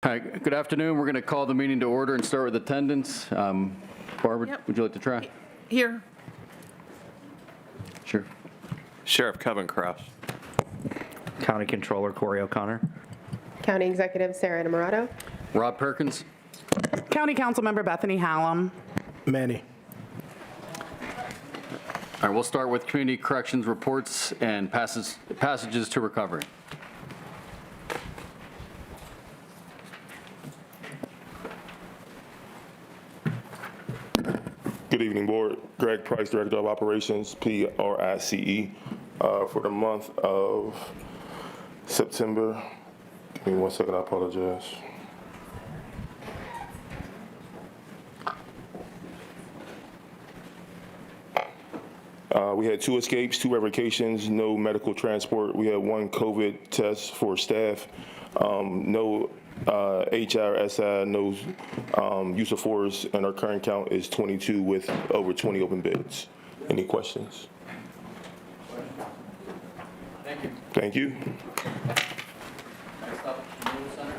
Hi, good afternoon. We're going to call the meeting to order and start with attendance. Barbara, Yep. would you like to try? Here. Sure. Sheriff Kevin Cross. County Controller Corey O'Connor. County Executive Sarah Innamorato. Rob Perkins. County Council Member Bethany Hallam. Manny. All right, we'll start with community corrections reports and passages to recovery. Good evening, Board. Greg Price, Director of Operations, PRICE, for the month of September. Give me 1 second, I apologize. We had 2 escapes, 2 revocations, no medical transport. We had 1 COVID test for staff, no HRSI, no use of force, and our current count is 22 with over 20 open beds. Any questions? Thank you. Thank you. Next up, Renewal Center.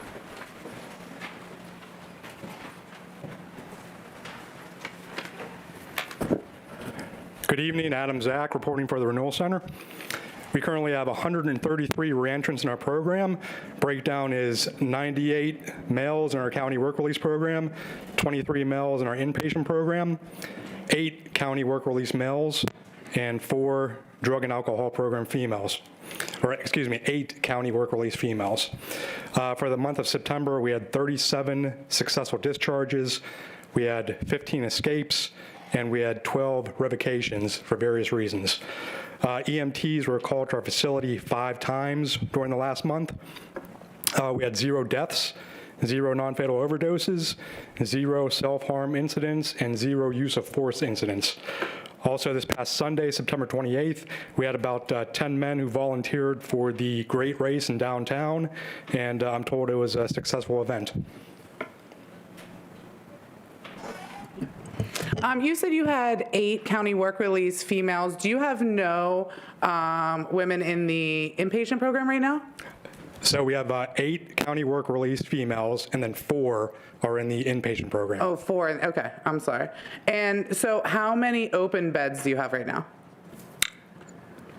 Good evening, Adam Zach reporting for the Renewal Center. We currently have 133 reentrants in our program. Breakdown is 98 males in our county work release program, 23 males in our inpatient program, 8 county work release males, and 4 drug and alcohol program females. Or excuse me, 8 county work release females. For the month of September, we had 37 successful discharges, we had 15 escapes, and we had 12 revocations for various reasons. EMTs were called to our facility 5 times during the last month. We had 0 deaths, 0 non-fatal overdoses, 0 self-harm incidents, and 0 use of force incidents. Also, this past Sunday, September 28th, we had about 10 men who volunteered for the Great Race in downtown, and I'm told it was a successful event. You said you had 8 county work release females. Do you have no women in the inpatient program right now? So we have 8 county work release females, and then 4 are in the inpatient program. Oh, 4. Okay, I'm sorry. And so how many open beds do you have right now?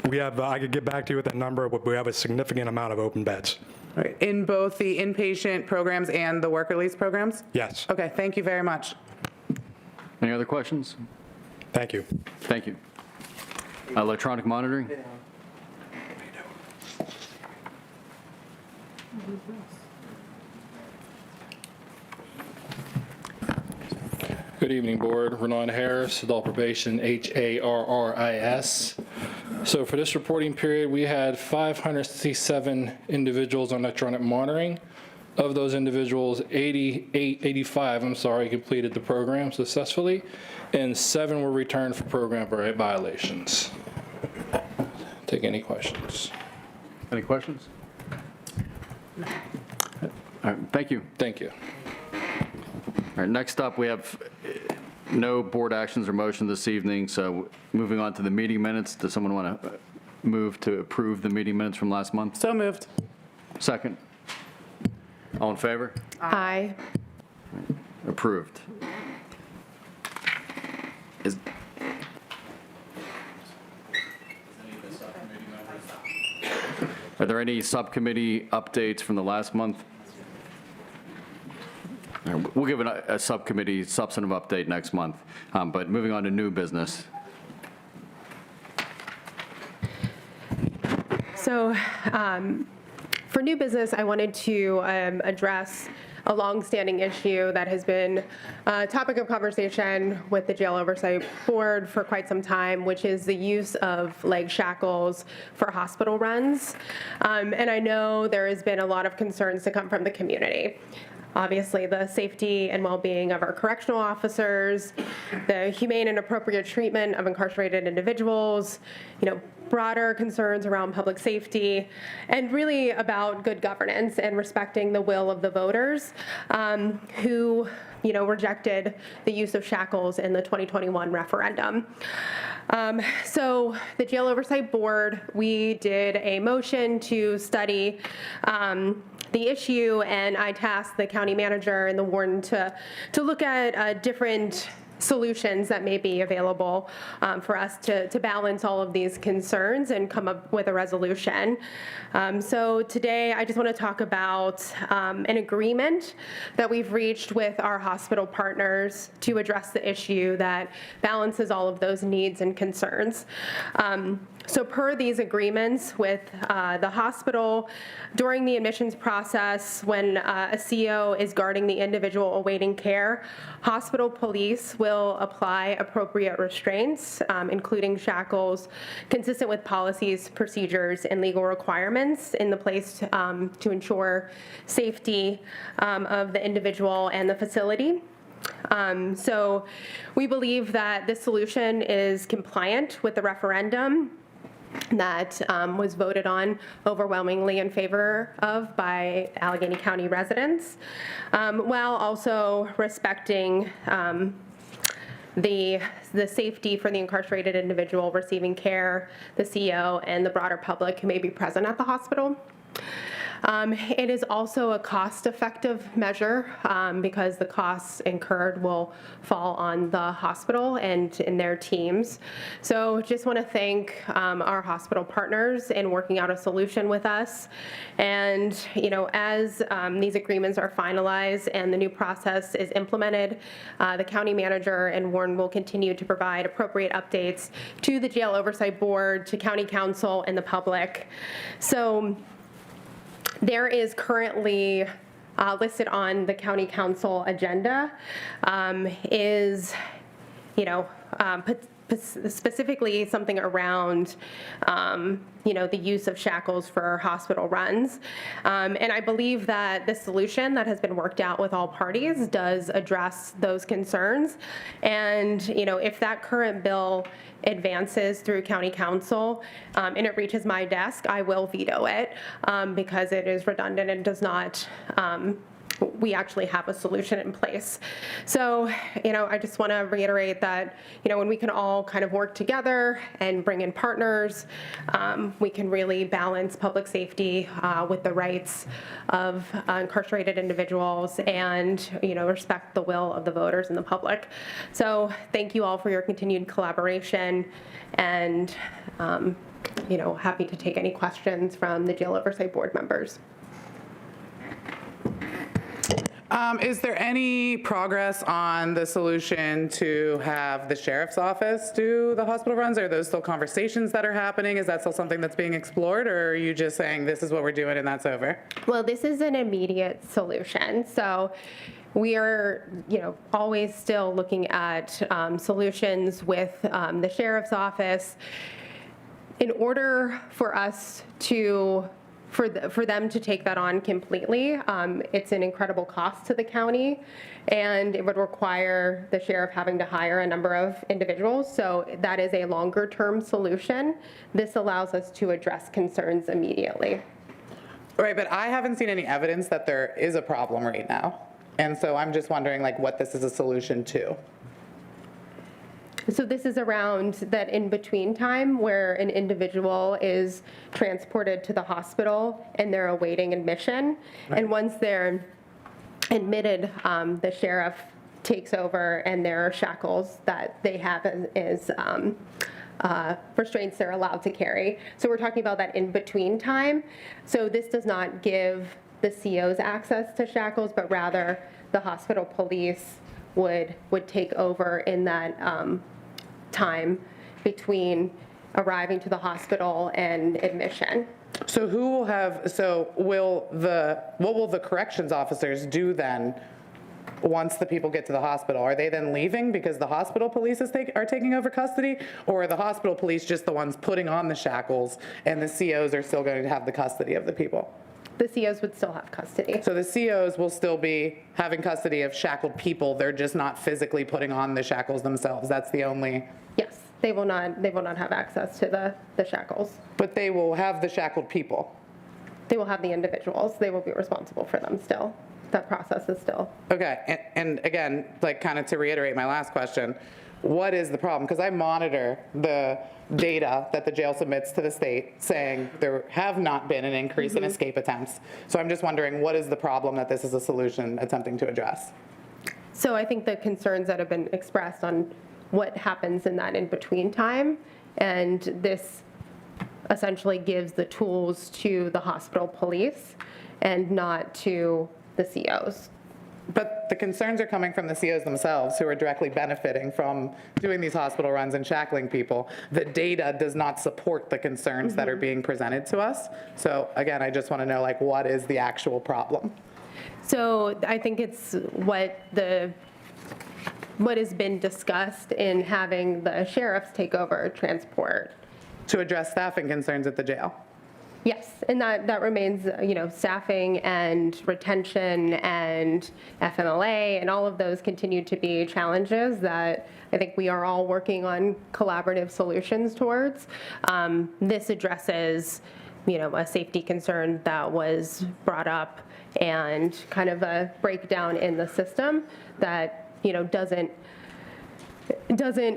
We have, I could get back to you with that number, but we have a significant amount of open beds. All right. In both the inpatient programs and the work release programs? Yes. Okay, thank you very much. Any other questions? Thank you. Thank you. Electronic monitoring? Good evening, Board. Renan Harris, adult probation, HARRIS. So for this reporting period, we had 567 individuals on electronic monitoring. Of those individuals, 85 completed the program successfully, and 7 were returned for program violations. Take any questions. Any questions? All right, thank you. Thank you. All right, next up, we have no board actions or motion this evening, so moving on to the meeting minutes. Does someone want to move to approve the meeting minutes from last month? So moved. Second. All in favor? Aye. Approved. Are there any subcommittee updates from the last month? All right, we'll give a subcommittee substantive update next month, but moving on to new business. So for new business, I wanted to address a longstanding issue that has been a topic of conversation with the Jail Oversight Board for quite some time, which is the use of leg shackles for hospital runs. And I know there has been a lot of concerns to come from the community. Obviously, the safety and well-being of our correctional officers, the humane and appropriate treatment of incarcerated individuals, broader concerns around public safety, and really about good governance and respecting the will of the voters who, rejected the use of shackles in the 2021 referendum. So the Jail Oversight Board, we did a motion to study the issue, and I tasked the county manager and the warden to look at different solutions that may be available for us to balance all of these concerns and come up with a resolution. So today I just want to talk about an agreement that we've reached with our hospital partners to address the issue that balances all of those needs and concerns. So per these agreements with the hospital, during the admissions process, when a CO is guarding the individual awaiting care, hospital police will apply appropriate restraints, including shackles, consistent with policies, procedures, and legal requirements in the place to ensure safety of the individual and the facility. So we believe that this solution is compliant with the referendum that was voted on overwhelmingly in favor of by Allegheny County residents, while also respecting the safety for the incarcerated individual receiving care, the CO, and the broader public who may be present at the hospital. It is also a cost-effective measure because the costs incurred will fall on the hospital and their teams. So just want to thank our hospital partners in working out a solution with us. And, as these agreements are finalized and the new process is implemented, the county manager and warden will continue to provide appropriate updates to the Jail Oversight Board, to county council, and the public. So there is currently listed on the county council agenda specifically something around the use of shackles for hospital runs. And I believe that the solution that has been worked out with all parties does address those concerns. And, if that current bill advances through county council and it reaches my desk, I will veto it because it is redundant and does not we actually have a solution in place. So, I just want to reiterate that, when we can all kind of work together and bring in partners, we can really balance public safety with the rights of incarcerated individuals and, respect the will of the voters and the public. So thank you all for your continued collaboration, and, happy to take any questions from the Jail Oversight Board members. Is there any progress on the solution to have the sheriff's office do the hospital runs? Are those still conversations that are happening? Is that still something that's being explored, or are you just saying this is what we're doing and that's over? Well, this is an immediate solution. So we are, always still looking at solutions with the sheriff's office. In order for us to for them to take that on completely, it's an incredible cost to the county, and it would require the sheriff having to hire a number of individuals. So that is a longer-term solution. This allows us to address concerns immediately. Right, but I haven't seen any evidence that there is a problem right now. And so I'm just wondering, what this is a solution to. So this is around that in-between time where an individual is transported to the hospital and they're awaiting admission. Right. And once they're admitted, the sheriff takes over, and there are shackles that they have as restraints they're allowed to carry. So we're talking about that in-between time. So this does not give the COs access to shackles, but rather the hospital police would take over in that time between arriving to the hospital and admission. So what will the corrections officers do then once the people get to the hospital? Are they then leaving because the hospital police are taking over custody, or are the hospital police just the ones putting on the shackles and the COs are still going to have the custody of the people? The COs would still have custody. So the COs will still be having custody of shackled people. They're just not physically putting on the shackles themselves. That's the only. Yes, they will not have access to the shackles. But they will have the shackled people. They will have the individuals. They will be responsible for them still. That process is still. Okay, and again, kind of to reiterate my last question, what is the problem? Because I monitor the data that the jail submits to the state saying there have not been an increase in escape attempts. So I'm just wondering, what is the problem that this is a solution attempting to address? So I think the concerns that have been expressed on what happens in that in-between time, and this essentially gives the tools to the hospital police and not to the COs. But the concerns are coming from the COs themselves, who are directly benefiting from doing these hospital runs and shackling people. The data does not support the concerns that are being presented to us. So again, I just want to know, like, what is the actual problem? So I think it's what has been discussed in having the sheriffs take over transport. To address staffing concerns at the jail. Yes, and that remains, staffing and retention and FMLA, and all of those continue to be challenges that I think we are all working on collaborative solutions towards. This addresses, a safety concern that was brought up and kind of a breakdown in the system that, doesn't,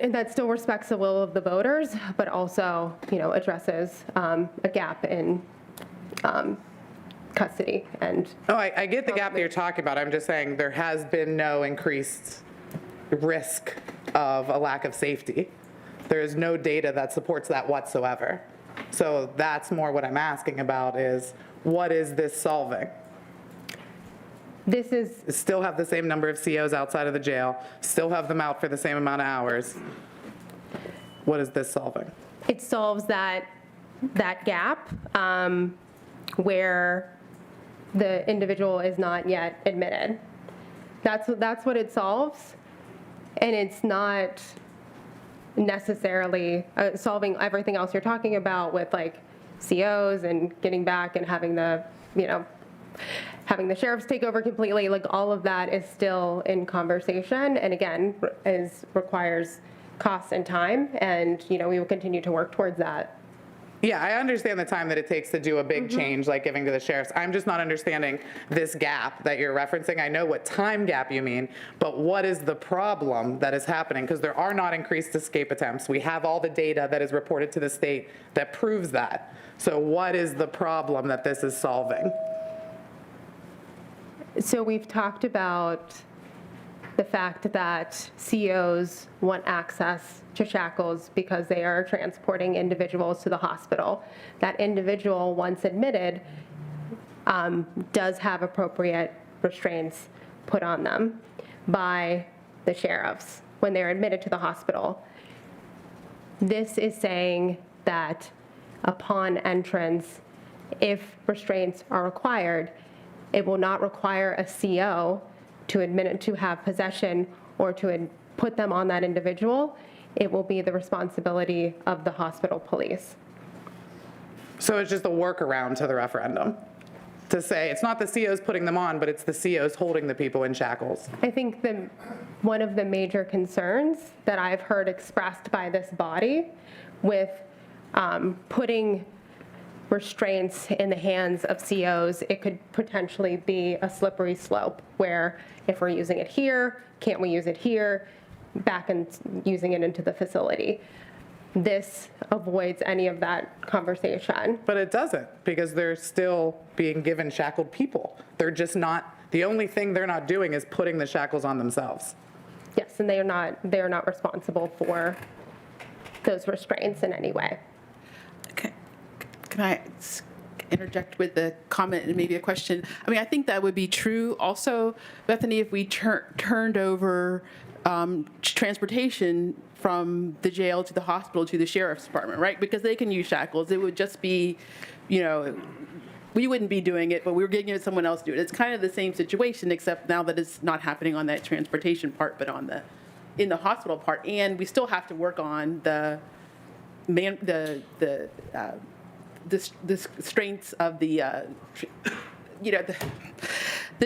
and that still respects the will of the voters, but also, addresses a gap in custody and. Oh, I get the gap that you're talking about. I'm just saying there has been no increased risk of a lack of safety. There is no data that supports that whatsoever. So that's more what I'm asking about is, what is this solving? This is, Still have the same number of COs outside of the jail, still have them out for the same amount of hours. What is this solving? it solves that gap where the individual is not yet admitted. That's what it solves, and it's not necessarily solving everything else you're talking about with like COs and getting back and having the, having the sheriffs take over completely. Like all of that is still in conversation, and again, requires cost and time, and we will continue to work towards that. Yeah, I understand the time that it takes to do a big change like giving to the sheriffs. I'm just not understanding this gap that you're referencing. I know what time gap you mean, but what is the problem that is happening? Because there are not increased escape attempts. We have all the data that is reported to the state that proves that. So what is the problem that this is solving? So we've talked about the fact that COs want access to shackles because they are transporting individuals to the hospital. That individual, once admitted, does have appropriate restraints put on them by the sheriffs when they're admitted to the hospital. This is saying that upon entrance, if restraints are required, it will not require a CO to admit to have possession or to put them on that individual. It will be the responsibility of the hospital police. So it's just a workaround to the referendum to say it's not the COs putting them on, but it's the COs holding the people in shackles. I think one of the major concerns that I've heard expressed by this body with putting restraints in the hands of COs, it could potentially be a slippery slope where if we're using it here, can't we use it here, back and using it into the facility. This avoids any of that conversation. But it doesn't, because they're still being given shackled people. They're just not, the only thing they're not doing is putting the shackles on themselves. Yes, and they are not responsible for those restraints in any way. Okay. Can I interject with a comment and maybe a question? I mean, I think that would be true also, Bethany, if we turned over transportation from the jail to the hospital to the sheriff's department, right? Because they can use shackles. It would just be, we wouldn't be doing it, but we were giving someone else to do it. It's kind of the same situation, except now that it's not happening on that transportation part, but on in the hospital part. And we still have to work on the strengths of the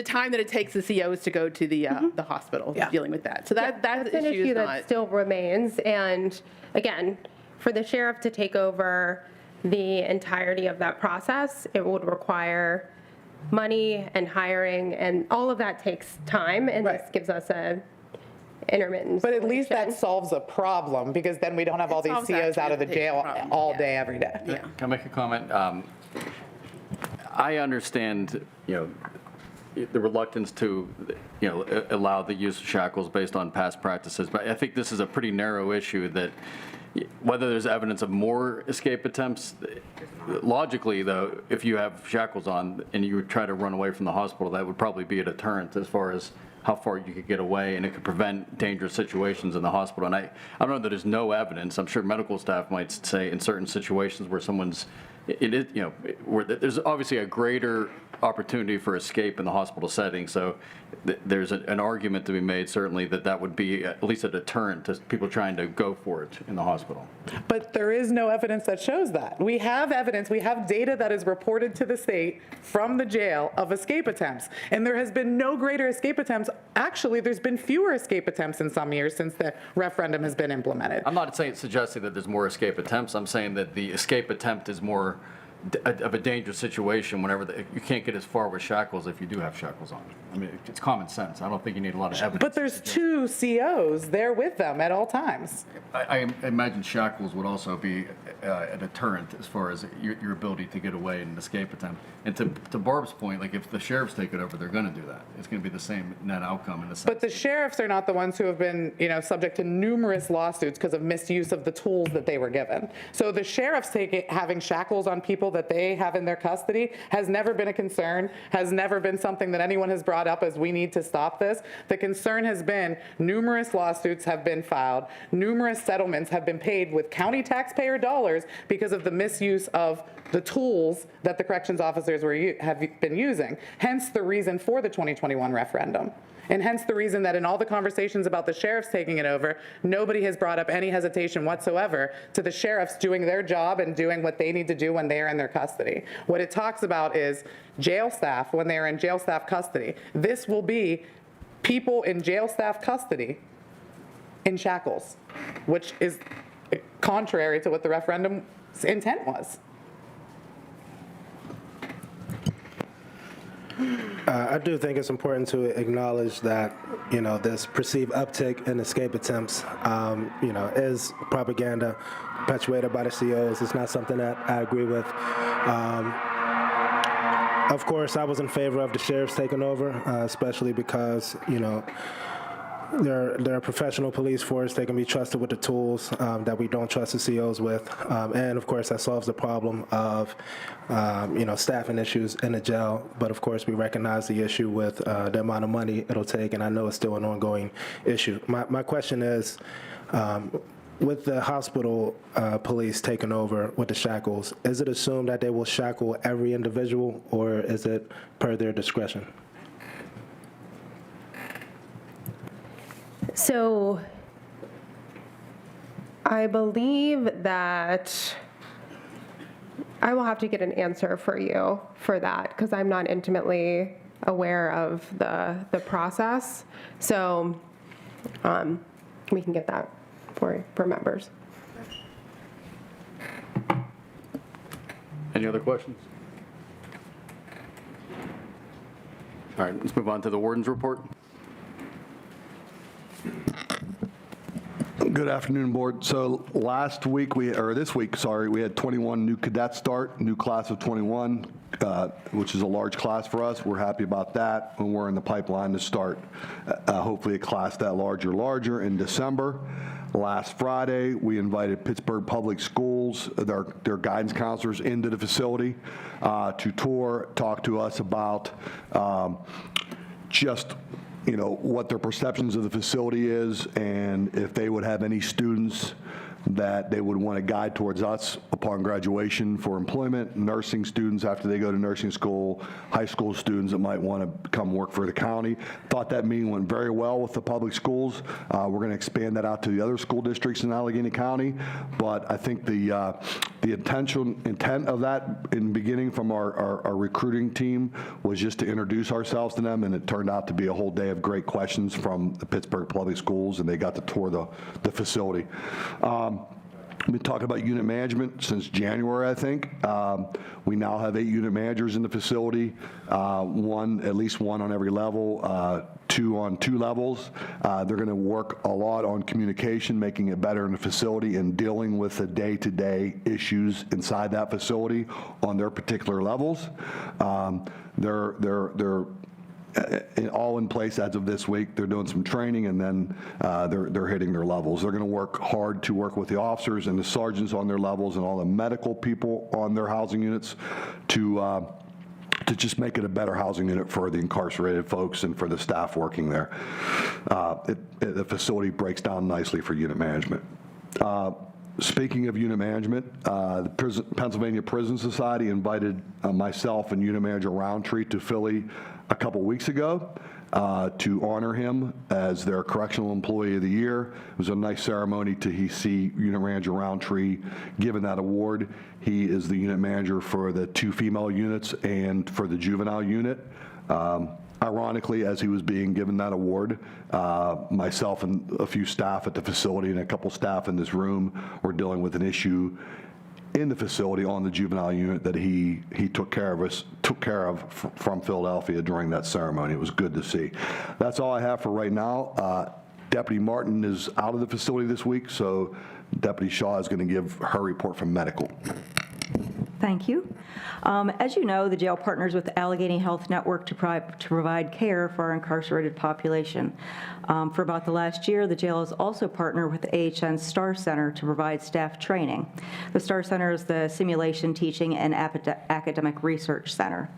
time that it takes the COs to go to the hospital, dealing with that. So that's an issue that still remains. And again, for the sheriff to take over the entirety of that process, it would require money and hiring, and all of that takes time. And this gives us intermittent. But at least that solution. solves a problem, because then we don't have all these solves COs out of the actually jail the problem, all yeah. day, every day. Yeah. Can I make a comment? I understand, the reluctance to, allow the use of shackles based on past practices, but I think this is a pretty narrow issue that whether there's evidence of more escape attempts, logically, though, if you have shackles on and you try to run away from the hospital, that would probably be a deterrent as far as how far you could get away, and it could prevent dangerous situations in the hospital. And I don't know that there's no evidence. I'm sure medical staff might say in certain situations where someone's, where there's obviously a greater opportunity for escape in the hospital setting. So there's an argument to be made, certainly, that would be at least a deterrent to people trying to go for it in the hospital. But there is no evidence that shows that. We have evidence, we have data that is reported to the state from the jail of escape attempts. And there has been no greater escape attempts. Actually, there's been fewer escape attempts in some years since the referendum has been implemented. I'm not suggesting that there's more escape attempts. I'm saying that the escape attempt is more of a dangerous situation whenever you can't get as far with shackles if you do have shackles on. I mean, it's common sense. I don't think you need a lot of evidence. But there's two COs there with them at all times. I imagine shackles would also be a deterrent as far as your ability to get away in an escape attempt. And to Barb's point, like if the sheriffs take it over, they're going to do that. It's going to be the same net outcome in a sense. But the sheriffs are not the ones who have been, subject to numerous lawsuits because of misuse of the tools that they were given. So the sheriffs having shackles on people that they have in their custody has never been a concern, has never been something that anyone has brought up as we need to stop this. The concern has been numerous lawsuits have been filed, numerous settlements have been paid with county taxpayer dollars because of the misuse of the tools that the corrections officers have been using. Hence the reason for the 2021 referendum. And hence the reason that in all the conversations about the sheriffs taking it over, nobody has brought up any hesitation whatsoever to the sheriffs doing their job and doing what they need to do when they are in their custody. What it talks about is jail staff when they are in jail staff custody. This will be people in jail staff custody in shackles, which is contrary to what the referendum's intent was. I do think it's important to acknowledge that, this perceived uptick in escape attempts, is propaganda perpetuated by the COs. It's not something that I agree with. Of course, I was in favor of the sheriffs taking over, especially because, they're a professional police force. They can be trusted with the tools that we don't trust the COs with. And, of course, that solves the problem of, staffing issues in the jail. But, of course, we recognize the issue with the amount of money it'll take, and I know it's still an ongoing issue. My question is, with the hospital police taking over with the shackles, is it assumed that they will shackle every individual, or is it per their discretion? So I believe that I will have to get an answer for you for that because I'm not intimately aware of the process. So we can get that for members. Any other questions? All right, let's move on to the warden's report. Good afternoon, Board. So this week, we had 21 new cadets start, new class of 21, which is a large class for us. We're happy about that, and we're in the pipeline to start hopefully a class that larger in December. Last Friday, we invited Pittsburgh Public Schools, their guidance counselors, into the facility to talk to us about just what their perceptions of the facility is, and if they would have any students that they would want to guide towards us upon graduation for employment, nursing students after they go to nursing school, high school students that might want to come work for the county. Thought that meeting went very well with the public schools. We're going to expand that out to the other school districts in Allegheny County, but I think the intent of that in the beginning from our recruiting team was just to introduce ourselves to them, and it turned out to be a whole day of great questions from the Pittsburgh Public Schools, and they got to tour the facility. We've been talking about unit management since January, I think. We now have 8 unit managers in the facility, at least one on every level, 2 on 2 levels. They're going to work a lot on communication, making it better in the facility and dealing with the day-to-day issues inside that facility on their particular levels. They're all in place as of this week. They're doing some training, and then they're hitting their levels. They're going to work hard to work with the officers and the sergeants on their levels and all the medical people on their housing units to just make it a better housing unit for the incarcerated folks and for the staff working there. The facility breaks down nicely for unit management. Speaking of unit management, the Pennsylvania Prison Society invited myself and Unit Manager Roundtree to Philly a couple weeks ago to honor him as their Correctional Employee of the Year. It was a nice ceremony to see Unit Manager Roundtree given that award. He is the unit manager for the 2 female units and for the juvenile unit. Ironically, as he was being given that award, myself and a few staff at the facility and a couple staff in this room were dealing with an issue in the facility on the juvenile unit that he took care of from Philadelphia during that ceremony. It was good to see. That's all I have for right now. Deputy Martin is out of the facility this week, so Deputy Shaw is going to give her report from medical. Thank you. As you know, the jail partners with the Allegheny Health Network to provide care for our incarcerated population. For about the last year, the jail has also partnered with the AHN STAR Center to provide staff training. The STAR Center is the Simulation, Teaching, and Academic Research Center.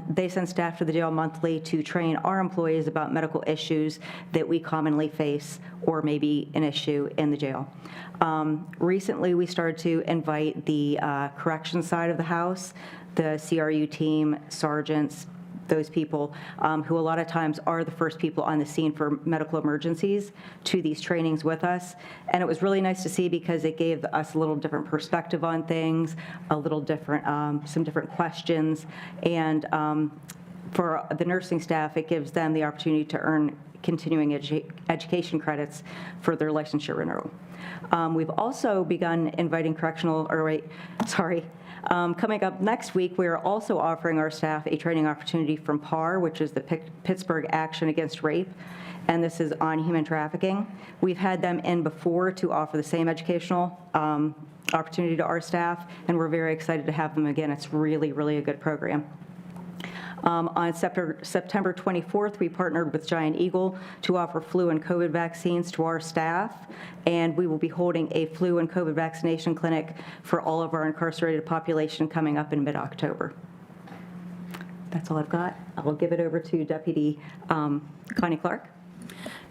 They send staff to the jail monthly to train our employees about medical issues that we commonly face or may be an issue in the jail. Recently, we started to invite the corrections side of the house, the CRU team, sergeants, those people who a lot of times are the first people on the scene for medical emergencies to these trainings with us. And it was really nice to see because it gave us a little different perspective on things, a little different, some different questions. And for the nursing staff, it gives them the opportunity to earn continuing education credits for their licensure renewal. We've also begun inviting coming up next week, we are also offering our staff a training opportunity from PAR, which is the Pittsburgh Action Against Rape, and this is on human trafficking. We've had them in before to offer the same educational opportunity to our staff, and we're very excited to have them again. It's really, really a good program. On September 24th, we partnered with Giant Eagle to offer flu and COVID vaccines to our staff, and we will be holding a flu and COVID vaccination clinic for all of our incarcerated population coming up in mid-October. That's all I've got. I'll give it over to Deputy Connie Clark.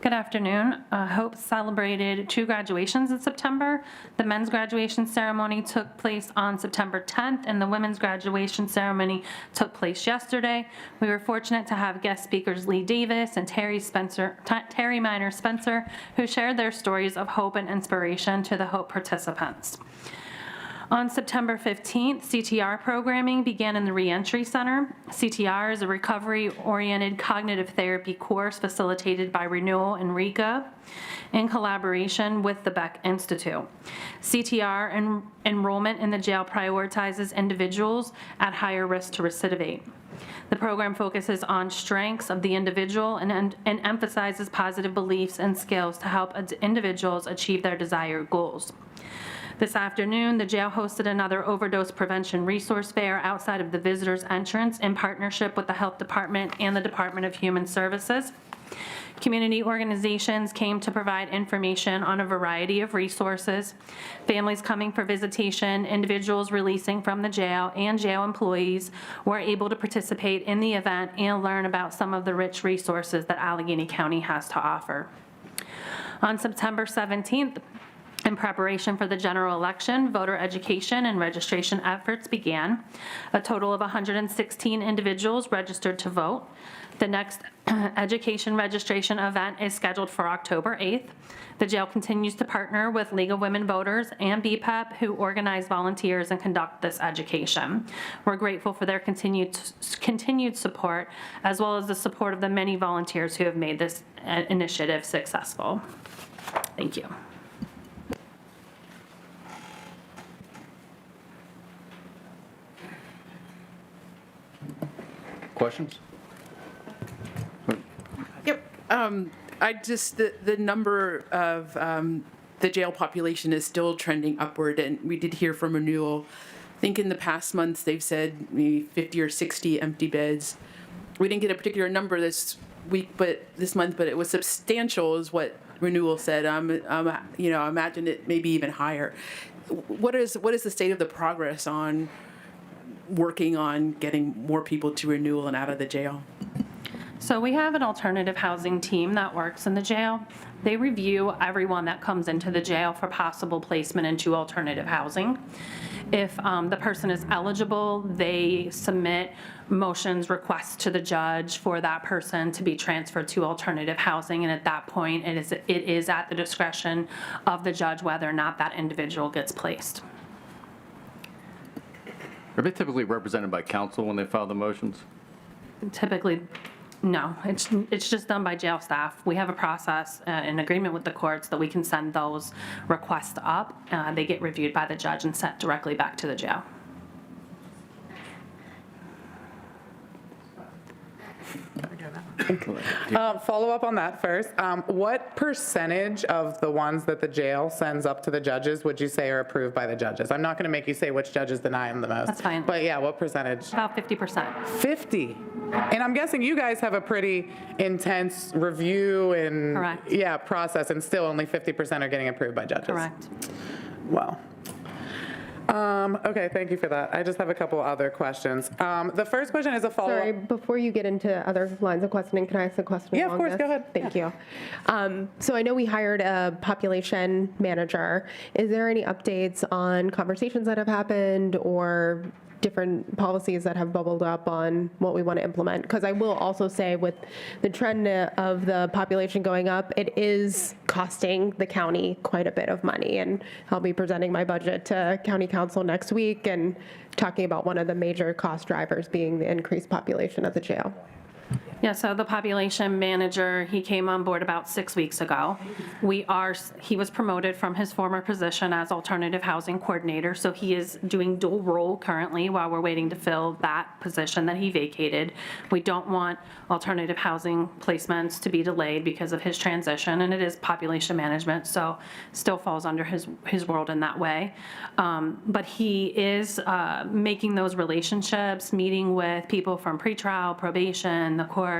Good afternoon. Hope celebrated 2 graduations in September. The men's graduation ceremony took place on September 10th, and the women's graduation ceremony took place yesterday. We were fortunate to have guest speakers Lee Davis and Terry Minor Spencer, who shared their stories of hope and inspiration to the Hope participants. On September 15th, CTR programming began in the Reentry Center. CTR is a recovery-oriented cognitive therapy course facilitated by Renewal and RICA in collaboration with the Beck Institute. CTR enrollment in the jail prioritizes individuals at higher risk to recidivate. The program focuses on strengths of the individual and emphasizes positive beliefs and skills to help individuals achieve their desired goals. This afternoon, the jail hosted another overdose prevention resource fair outside of the visitors entrance in partnership with the Health Department and the Department of Human Services. Community organizations came to provide information on a variety of resources. Families coming for visitation, individuals releasing from the jail, and jail employees were able to participate in the event and learn about some of the rich resources that Allegheny County has to offer. On September 17th, in preparation for the general election, voter education and registration efforts began. A total of 116 individuals registered to vote. The next education registration event is scheduled for October 8th. The jail continues to partner with League of Women Voters and BPEP, who organize volunteers and conduct this education. We're grateful for their continued support, as well as the support of the many volunteers who have made this initiative successful. Thank you. Questions? Yep. I just, the number of the jail population is still trending upward, and we did hear from Renewal. I think in the past months, they've said maybe 50 or 60 empty beds. We didn't get a particular number this month, but it was substantial is what Renewal said. I imagine it may be even higher. What is the state of the progress on working on getting more people to Renewal and out of the jail? So we have an alternative housing team that works in the jail. They review everyone that comes into the jail for possible placement into alternative housing. If the person is eligible, they submit motions, requests to the judge for that person to be transferred to alternative housing. And at that point, it is at the discretion of the judge whether or not that individual gets placed. Are they typically represented by counsel when they file the motions? Typically, no. It's just done by jail staff. We have a process, an agreement with the courts that we can send those requests up. They get reviewed by the judge and sent directly back to the jail. Follow up on that first. What percentage of the ones that the jail sends up to the judges would you say are approved by the judges? I'm not going to make you say which judges deny them the most. That's fine. But yeah, what percentage? About 50%. 50. And I'm guessing you guys have a pretty intense review and Correct. yeah, process, and still only 50% are getting approved by judges. Correct. Wow. Okay, thank you for that. I just have a couple other questions. The first question is a follow-up. Sorry, before you get into other lines of questioning, can I ask a question? Yeah, of along course, this? go ahead. Thank you. So I know we hired a population manager. Is there any updates on conversations that have happened or different policies that have bubbled up on what we want to implement? Because I will also say with the trend of the population going up, it is costing the county quite a bit of money. And I'll be presenting my budget to county council next week and talking about one of the major cost drivers being the increased population at the jail. Yeah, so the population manager, he came on board about 6 weeks ago. He was promoted from his former position as alternative housing coordinator, so he is doing dual role currently while we're waiting to fill that position that he vacated. We don't want alternative housing placements to be delayed because of his transition, and it is population management, so still falls under his world in that way. But he is making those relationships, meeting with people from pretrial, probation, the courts,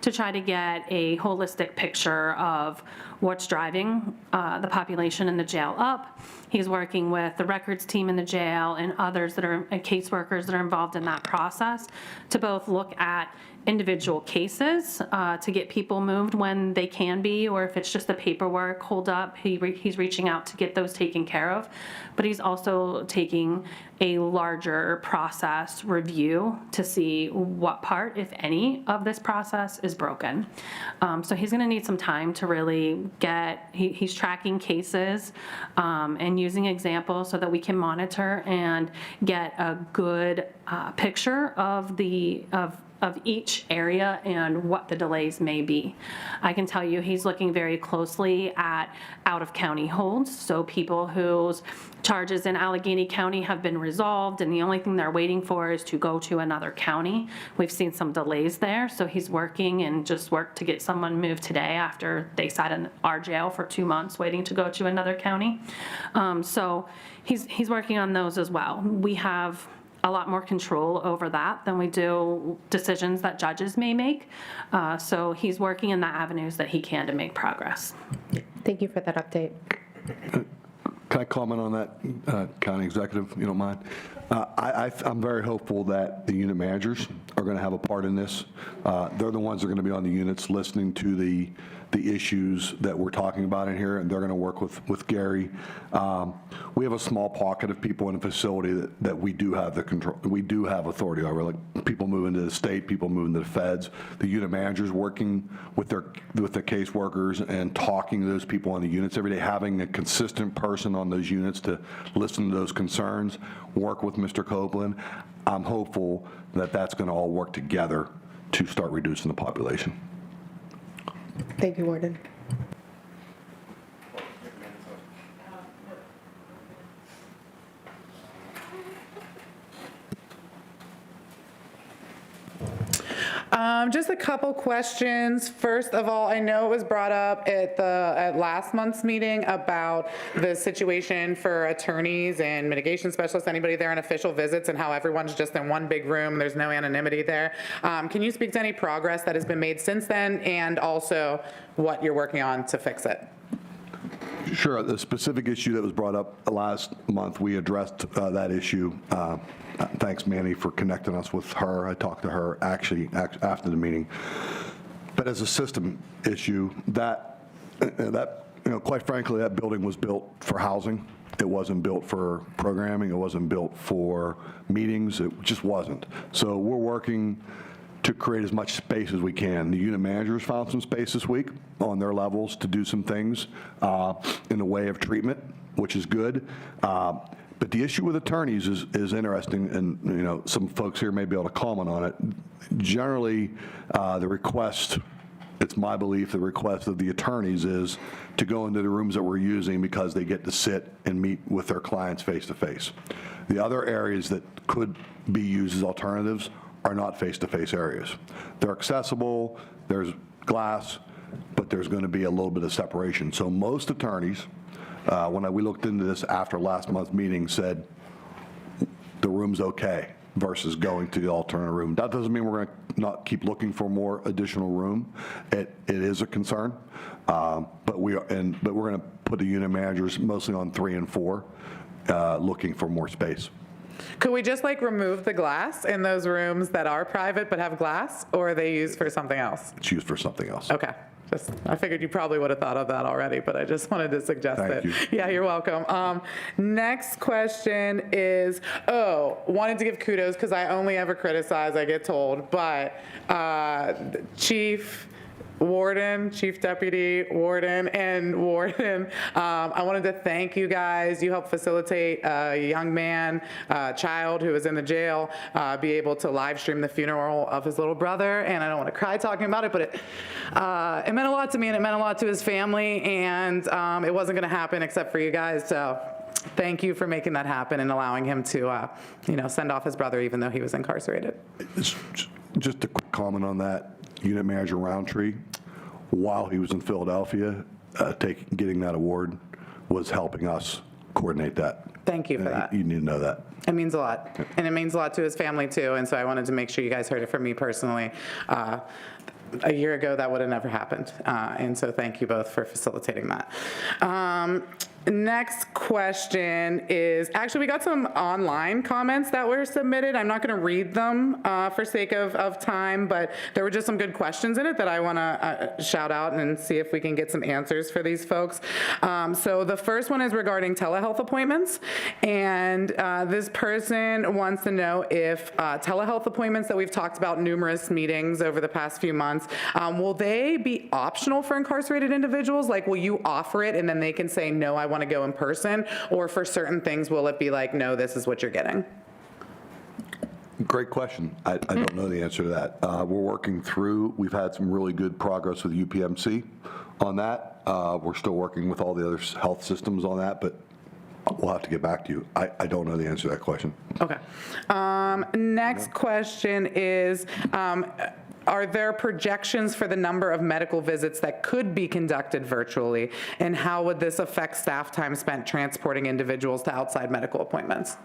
to try to get a holistic picture of what's driving the population in the jail up. He's working with the records team in the jail and others that are caseworkers that are involved in that process to both look at individual cases to get people moved when they can be, or if it's just the paperwork hold up, he's reaching out to get those taken care of. But he's also taking a larger process review to see what part, if any, of this process is broken. So he's going to need some time to really he's tracking cases and using examples so that we can monitor and get a good picture of each area and what the delays may be. I can tell you he's looking very closely at out-of-county holds, so people whose charges in Allegheny County have been resolved and the only thing they're waiting for is to go to another county. We've seen some delays there, so he's working and just worked to get someone moved today after they sat in our jail for 2 months waiting to go to another county. So he's working on those as well. We have a lot more control over that than we do decisions that judges may make. So he's working in the avenues that he can to make progress. Thank you for that update. Can I comment on that, County Executive, if you don't mind? I'm very hopeful that the unit managers are going to have a part in this. They're the ones that are going to be on the units listening to the issues that we're talking about in here, and they're going to work with Gary. We have a small pocket of people in the facility that we do have the control, we do have authority over, like people moving to the state, people moving to the feds. The unit managers working with the caseworkers and talking to those people on the units every day, having a consistent person on those units to listen to those concerns, work with Mr. Copeland. I'm hopeful that that's going to all work together to start reducing the population. Thank you, Warden. Just a couple questions. First of all, I know it was brought up at last month's meeting about the situation for attorneys and mitigation specialists, anybody there on official visits, and how everyone's just in one big room. There's no anonymity there. Can you speak to any progress that has been made since then, and also what you're working on to fix it? Sure. The specific issue that was brought up last month, we addressed that issue. Thanks, Manny, for connecting us with her. I talked to her actually after the meeting. But as a system issue, that quite frankly, that building was built for housing. It wasn't built for programming. It wasn't built for meetings. It just wasn't. So we're working to create as much space as we can. The unit managers found some space this week on their levels to do some things in the way of treatment, which is good. But the issue with attorneys is interesting, and some folks here may be able to comment on it. Generally, the request, it's my belief, the request of the attorneys is to go into the rooms that we're using because they get to sit and meet with their clients face to face. The other areas that could be used as alternatives are not face-to-face areas. They're accessible, there's glass, but there's going to be a little bit of separation. So most attorneys, when we looked into this after last month's meeting, said the room's okay versus going to the alternate room. That doesn't mean we're going to not keep looking for more additional room. It is a concern, but we're going to put the unit managers mostly on 3 and 4, looking for more space. Could we just remove the glass in those rooms that are private but have glass, or are they used for something else? It's used for something else. Okay. I figured you probably would have thought of that already, but I just wanted to suggest it. Thank you. Yeah, you're welcome. Next question is, wanted to give kudos because I only ever criticize, I get told, but Chief Deputy Warden, and Warden, I wanted to thank you guys. You helped facilitate a young man, child who was in the jail, be able to live stream the funeral of his little brother. And I don't want to cry talking about it, but it meant a lot to me, and it meant a lot to his family, and it wasn't going to happen except for you guys. So thank you for making that happen and allowing him to, send off his brother even though he was incarcerated. Just a quick comment on that. Unit Manager Roundtree, while he was in Philadelphia, getting that award was helping us coordinate that. Thank you for that. You need to know that. It means a lot. And it means a lot to his family too. And so I wanted to make sure you guys heard it from me personally. A year ago, that would have never happened. And so thank you both for facilitating that. Next question is, actually, we got some online comments that were submitted. I'm not going to read them for sake of time, but there were just some good questions in it that I want to shout out and see if we can get some answers for these folks. So the first one is regarding telehealth appointments. And this person wants to know if telehealth appointments that we've talked about numerous meetings over the past few months, will they be optional for incarcerated individuals? Like, will you offer it and then they can say, no, I want to go in person? Or for certain things, will it be like, no, this is what you're getting? Great question. I don't know the answer to that. We're working through, we've had some really good progress with UPMC on that. We're still working with all the other health systems on that, but we'll have to get back to you. I don't know the answer to that question. Okay. Next question is, are there projections for the number of medical visits that could be conducted virtually, and how would this affect staff time spent transporting individuals to outside medical appointments?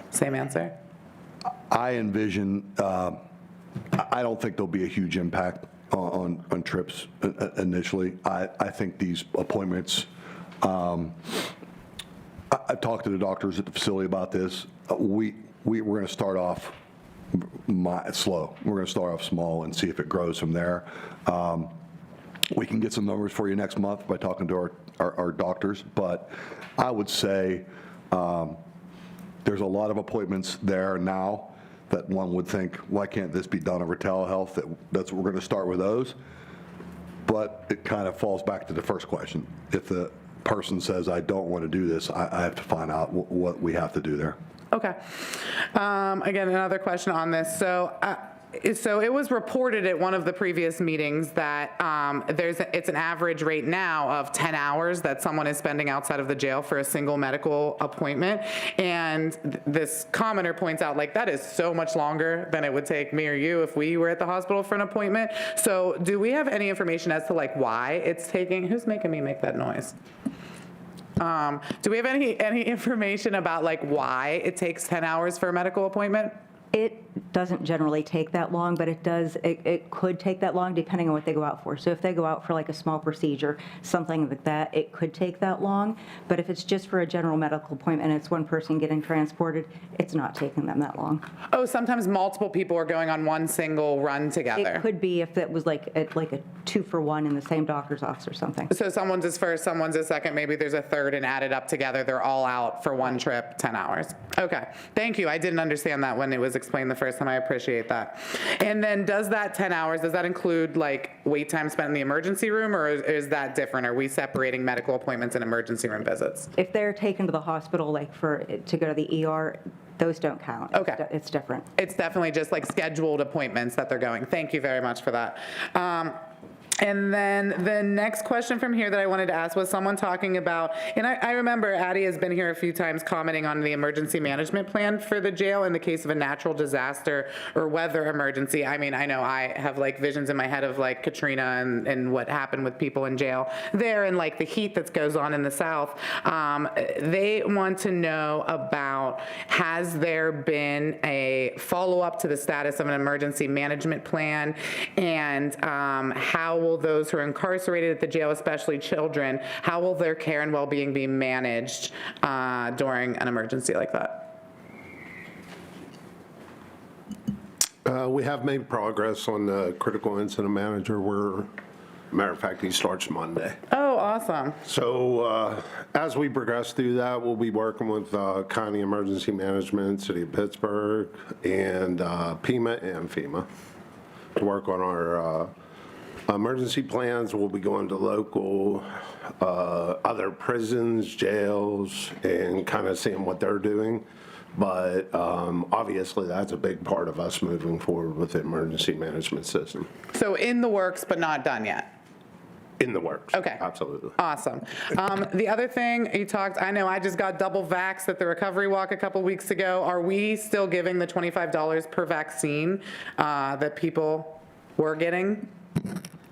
Same answer. I envision, I don't think there'll be a huge impact on trips initially. I think these appointments, I've talked to the doctors at the facility about this. We're going to start off slow. We're going to start off small and see if it grows from there. We can get some numbers for you next month by talking to our doctors, but I would say there's a lot of appointments there now that one would think, why can't this be done over telehealth? That's what we're going to start with those. But it kind of falls back to the first question. If the person says, I don't want to do this, I have to find out what we have to do there. Okay. Again, another question on this. So So it was reported at one of the previous meetings that it's an average rate now of 10 hours that someone is spending outside of the jail for a single medical appointment. And this commenter points out, like, that is so much longer than it would take me or you if we were at the hospital for an appointment. So do we have any information as to, like, why it's taking, who's making me make that noise? Do we have any information about, like, why it takes 10 hours for a medical appointment? It doesn't generally take that long, but it could take that long depending on what they go out for. So if they go out for like a small procedure, something like that, it could take that long. But if it's just for a general medical appointment and it's one person getting transported, it's not taking them that long. Oh, sometimes multiple people are going on one single run together. It could be if it was like a 2-for-1 in the same doctor's office or something. So someone's is first, someone's is second, maybe there's a third, and added up together, they're all out for one trip, 10 hours. Okay, thank you. I didn't understand that when it was explained the first time. I appreciate that. And then does that 10 hours, does that include like wait time spent in the emergency room, or is that different? Are we separating medical appointments and emergency room visits? If they're taken to the hospital, like to go to the ER, those don't count. Okay. It's different. It's definitely just like scheduled appointments that they're going. Thank you very much for that. And then the next question from here that I wanted to ask was someone talking about, and I remember Addie has been here a few times commenting on the emergency management plan for the jail in the case of a natural disaster or weather emergency. I mean, I know I have like visions in my head of like Katrina and what happened with people in jail there, and like the heat that goes on in the South. They want to know about, has there been a follow-up to the status of an emergency management plan, and how will those who are incarcerated at the jail, especially children, how will their care and well-being be managed during an emergency like that? We have made progress on the critical incident manager. Matter of fact, he starts Monday. Oh, awesome. So as we progress through that, we'll be working with County Emergency Management, City of Pittsburgh, and PEMA and FEMA to work on our emergency plans. We'll be going to local, other prisons, jails, and kind of seeing what they're doing. But obviously, that's a big part of us moving forward with the emergency management system. So in the works, but not done yet? In the works. Okay. Absolutely. Awesome. The other thing you talked, I know I just got double vaxxed at the recovery walk a couple weeks ago. Are we still giving the $25 per vaccine that people were getting?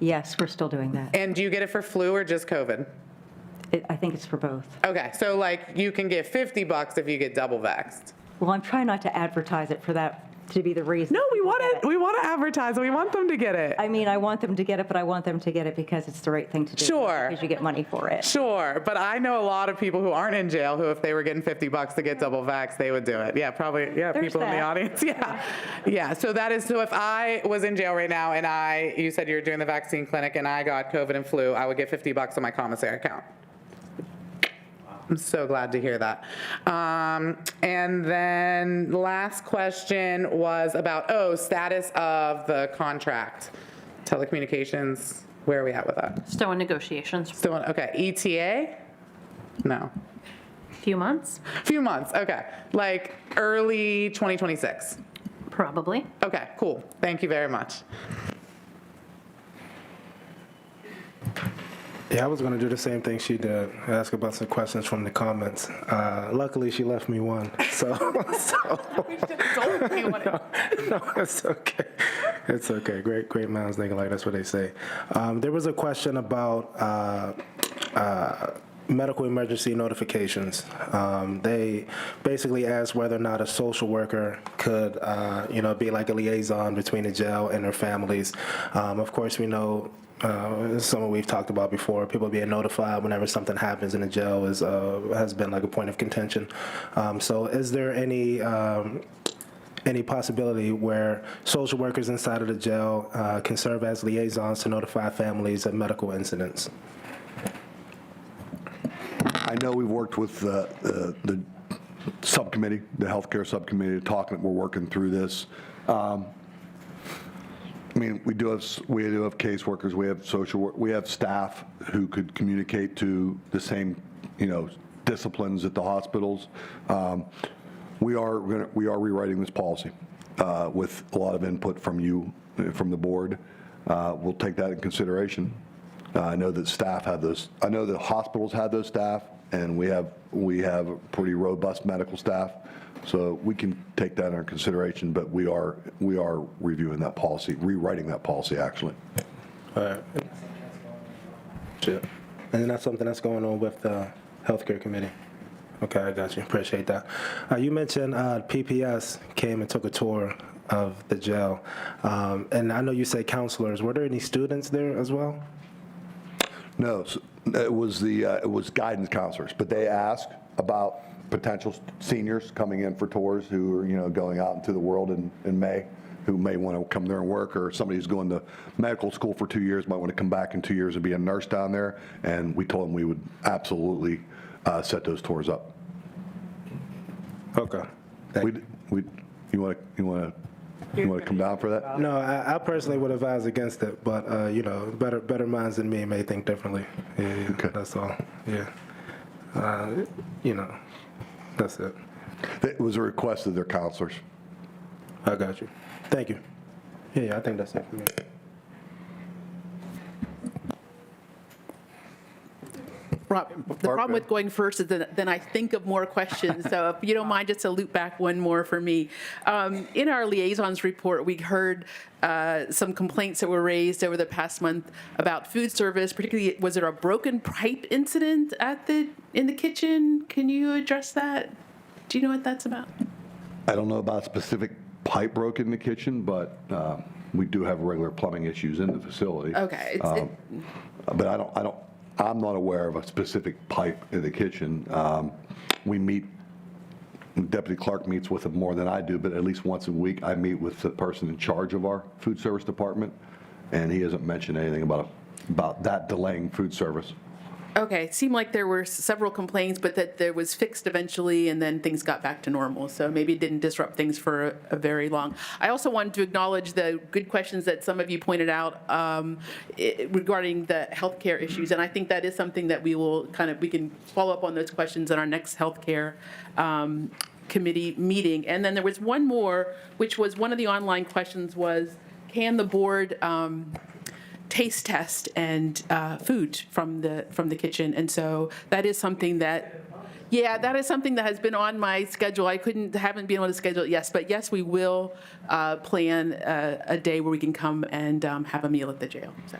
Yes, we're still doing that. And do you get it for flu or just COVID? I think it's for both. Okay, so like you can get $50 if you get double vaxxed. Well, I'm trying not to advertise it for that to be the reason. No, we want to advertise. We want them to get it. I mean, I want them to get it, but I want them to get it because it's the right thing to do. Sure. Because you get money for it. Sure, but I know a lot of people who aren't in jail who, if they were getting $50 to get double vax, they would do it. Yeah, probably. Yeah, There's people in the that. audience. Yeah, yeah. So that is. So if I was in jail right now and you said you were doing the vaccine clinic and I got COVID and flu, I would get $50 on my commissary account. I'm so glad to hear that. And then the last question was about, status of the contract. Telecommunications, where are we at with that? Still in negotiations. Still in, okay, ETA? No. Few months, Few months, okay. Like early 2026? probably. Okay, cool. Thank you very much. Yeah, I was going to do the same thing she did, ask about some questions from the comments. Luckily, she left me one, so. No, it's okay. It's okay. Great minds think alike, that's what they say. There was a question about medical emergency notifications. They basically asked whether or not a social worker could, be like a liaison between the jail and their families. Of course, we know something we've talked about before. People being notified whenever something happens in the jail has been like a point of contention. So, is there any possibility where social workers inside of the jail can serve as liaisons to notify families of medical incidents? I know we've worked with the subcommittee, the healthcare subcommittee, we're working through this. I mean, we do have caseworkers, we have social work, we have staff who could communicate to the same, disciplines at the hospitals. We are rewriting this policy. with a lot of input from you, from the board. We'll take that in consideration. I know that staff have those, I know that hospitals have those staff, and we have a pretty robust medical staff, so we can take that under consideration, but we are reviewing that policy, rewriting that policy, actually. All right. Sure. And that's something that's going on with the healthcare committee. Okay, I got you. Appreciate that. You mentioned PPS came and took a tour of the jail, and I know you say counselors. Were there any students there as well? No, it was guidance counselors, but they asked about potential seniors coming in for tours who are, going out into the world in May, who may want to come there and work, or somebody who's going to medical school for 2 years might want to come back in 2 years and be a nurse down there. And we told them we would absolutely set those tours up. Okay. You want to come down for that? No, I personally would advise against it, but better minds than me may think differently. Yeah, Okay. That's all. Yeah. That's it. It was a request of their counselors. I got you. Thank you. Yeah, I think that's it for me. The problem with going first is that then I think of more questions. So if you don't mind, just to loop back one more for me. In our liaisons report, we heard some complaints that were raised over the past month about food service, particularly was there a broken pipe incident in the kitchen? Can you address that? Do you know what that's about? I don't know about specific pipe broken in the kitchen, but we do have regular plumbing issues in the facility. Okay. But I'm not aware of a specific pipe in the kitchen. Deputy Clark meets with them more than I do, but at least once a week I meet with the person in charge of our food service department, and he hasn't mentioned anything about that delaying food service. Okay, it seemed like there were several complaints, but that there was fixed eventually, and then things got back to normal. So maybe it didn't disrupt things for a very long. I also wanted to acknowledge the good questions that some of you pointed out regarding the healthcare issues, and I think that is something that we can follow up on those questions in our next healthcare committee meeting. And then there was one more, which was one of the online questions was, can the board taste test and food from the kitchen? And so that is something that, has been on my schedule. Haven't been able to schedule it, yes, but yes, we will plan a day where we can come and have a meal at the jail. So.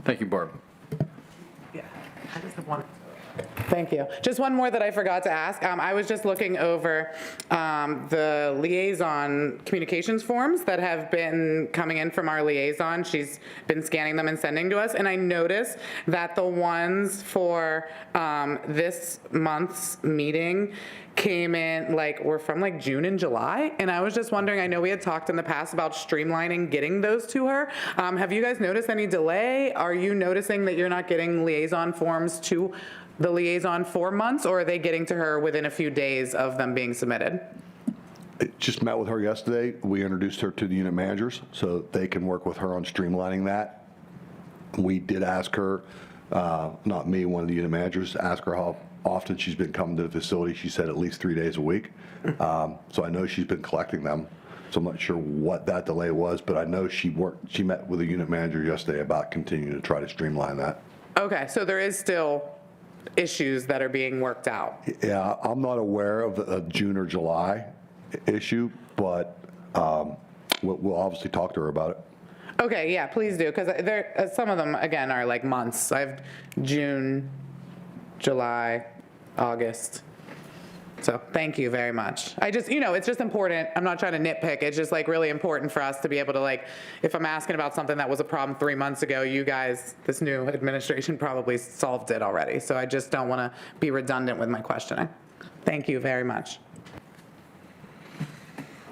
Thank you, Barb. Thank you. Just one more that I forgot to ask. I was just looking over the liaison communications forms that have been coming in from our liaison. She's been scanning them and sending to us, and I noticed that the ones for this month's meeting came in, were from June and July, and I was just wondering, I know we had talked in the past about streamlining getting those to her. Have you guys noticed any delay? Are you noticing that you're not getting liaison forms to the liaison for months, or are they getting to her within a few days of them being submitted? I just met with her yesterday. We introduced her to the unit managers so they can work with her on streamlining that. We did ask her, not me, one of the unit managers, ask her how often she's been coming to the facility. She said at least 3 days a week. So I know she's been collecting them. So I'm not sure what that delay was, but I know she met with a unit manager yesterday about continuing to try to streamline that. Okay, so there is still issues that are being worked out. Yeah, I'm not aware of a June or July issue, but we'll obviously talk to her about it. Okay, yeah, please do, because some of them, again, are months. I have June, July, August. So thank you very much. I just, it's just important. I'm not trying to nitpick. It's just really important for us to be able to if I'm asking about something that was a problem 3 months ago, you guys, this new administration probably solved it already. So I just don't want to be redundant with my questioning. Thank you very much.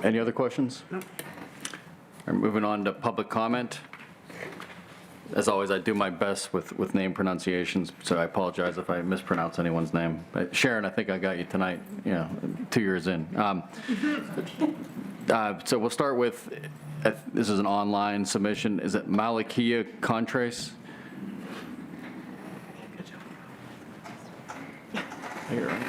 Any other questions? No. All right, moving on to public comment. As always, I do my best with name pronunciations, so I apologize if I mispronounce anyone's name. But Sharon, I think I got you tonight, 2 years in. So we'll start with, this is an online submission. Is it Malakia Contrace? You're right.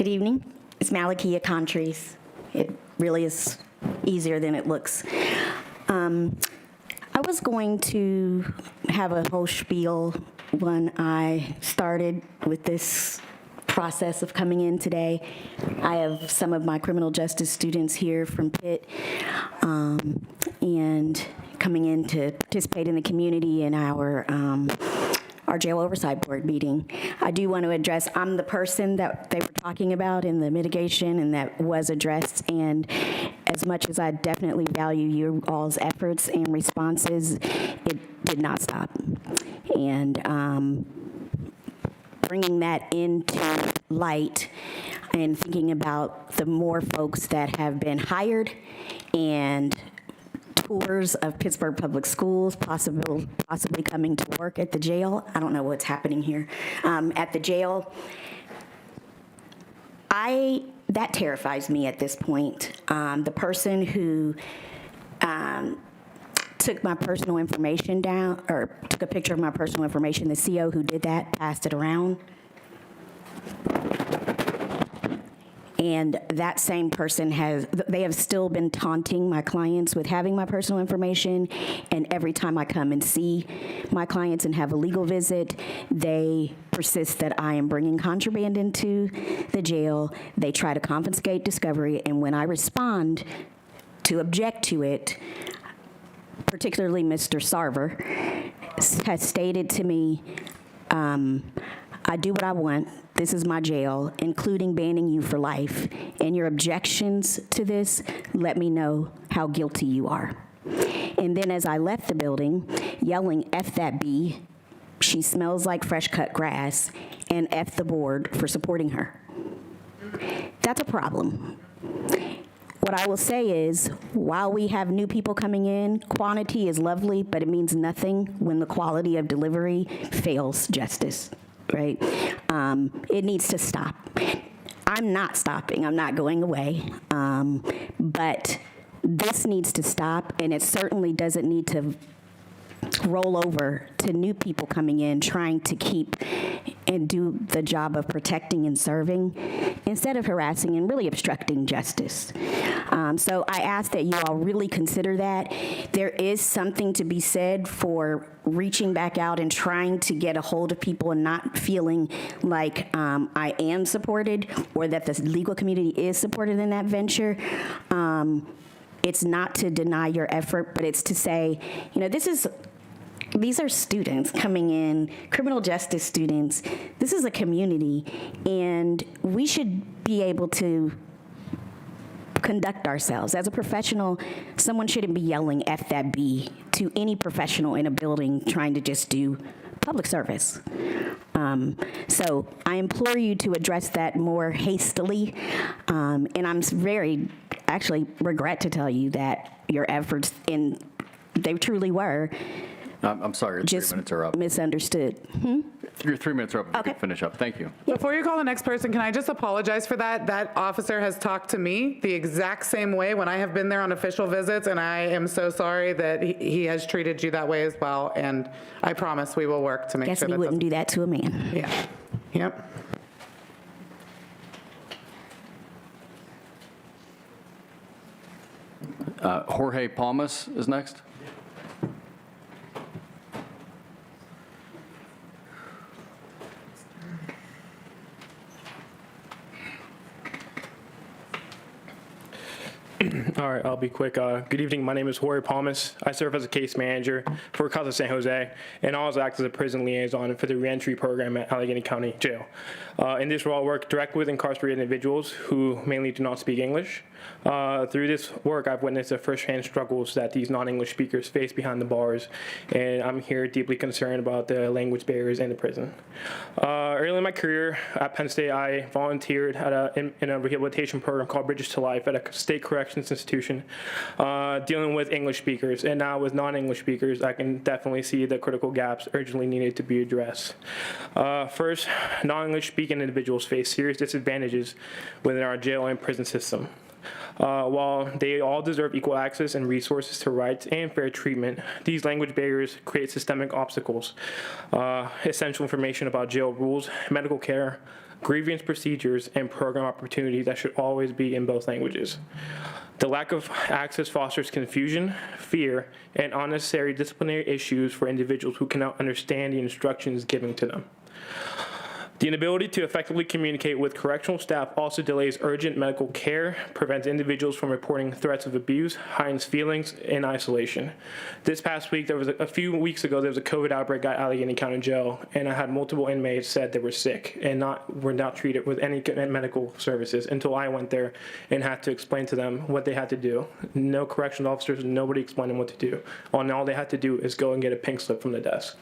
Good evening. It's Malakia Contreras. It really is easier than it looks. I was going to have a whole spiel when I started with this process of coming in today. I have some of my criminal justice students here from Pitt and coming in to participate in the community in our jail oversight board meeting. I do want to address, I'm the person that they were talking about in the mitigation and that was addressed, and as much as I definitely value you all's efforts and responses, it did not stop. And bringing that into light and thinking about the more folks that have been hired and tours of Pittsburgh Public Schools, possibly coming to work at the jail. I don't know what's happening here. At the jail, that terrifies me at this point. The person who took my personal information down, or took a picture of my personal information, the CO who did that passed it around. And that same person they have still been taunting my clients with having my personal information. And every time I come and see my clients and have a legal visit, they persist that I am bringing contraband into the jail. They try to confiscate discovery. And when I respond to object to it, particularly Mr. Sarver, has stated to me, I do what I want. This is my jail, including banning you for life. And your objections to this, let me know how guilty you are. And then as I left the building, yelling, F that bee, she smells like fresh cut grass, and F the board for supporting her. That's a problem. What I will say is, while we have new people coming in, quantity is lovely, but it means nothing when the quality of delivery fails justice. Right? It needs to stop. I'm not stopping. I'm not going away. But this needs to stop, and it certainly doesn't need to roll over to new people coming in trying to keep and do the job of protecting and serving instead of harassing and really obstructing justice. So I ask that you all really consider that. There is something to be said for reaching back out and trying to get a hold of people and not feeling like I am supported or that the legal community is supported in that venture. It's not to deny your effort, but it's to say, you know, these are students coming in, criminal justice students. This is a community, and we should be able to conduct ourselves. As a professional, someone shouldn't be yelling F that B to any professional in a building trying to just do public service. So I implore you to address that more hastily, and I'm actually regret to tell you that your efforts, and they truly were, I'm sorry, your 3 minutes are up. Misunderstood. Your 3 minutes are up. Okay. You can finish up. Thank you. Before you call the next person, can I just apologize for that? That officer has talked to me the exact same way when I have been there on official visits, and I am so sorry that he has treated you that way as well, and I promise we will work to make Guess sure we that wouldn't do that to a man. Yeah. Yep. Jorge Palmas is next. All right, I'll be quick. Good evening. My name is Jorge Palmas. I serve as a case manager for Casa San Jose, and I also act as a prison liaison for the reentry program at Allegheny County Jail. In this role, I work directly with incarcerated individuals who mainly do not speak English. Through this work, I've witnessed the firsthand struggles that these non-English speakers face behind the bars, and I'm here deeply concerned about the language barriers in the prison. Early in my career at Penn State, I volunteered in a rehabilitation program called Bridges to Life at a state corrections institution, dealing with English speakers. And now with non-English speakers, I can definitely see the critical gaps urgently needed to be addressed. First, non-English speaking individuals face serious disadvantages within our jail and prison system. While they all deserve equal access and resources to rights and fair treatment, these language barriers create systemic obstacles. Essential information about jail rules, medical care, grievance procedures, and program opportunities that should always be in both languages. The lack of access fosters confusion, fear, and unnecessary disciplinary issues for individuals who cannot understand the instructions given to them. The inability to effectively communicate with correctional staff also delays urgent medical care, prevents individuals from reporting threats of abuse, heightens feelings, and isolation. This past week, a few weeks ago, there was a COVID outbreak at Allegheny County Jail, and I had multiple inmates said they were sick and were not treated with any medical services until I went there and had to explain to them what they had to do. No correctional officers, nobody explained them what to do. All they had to do is go and get a pink slip from the desk.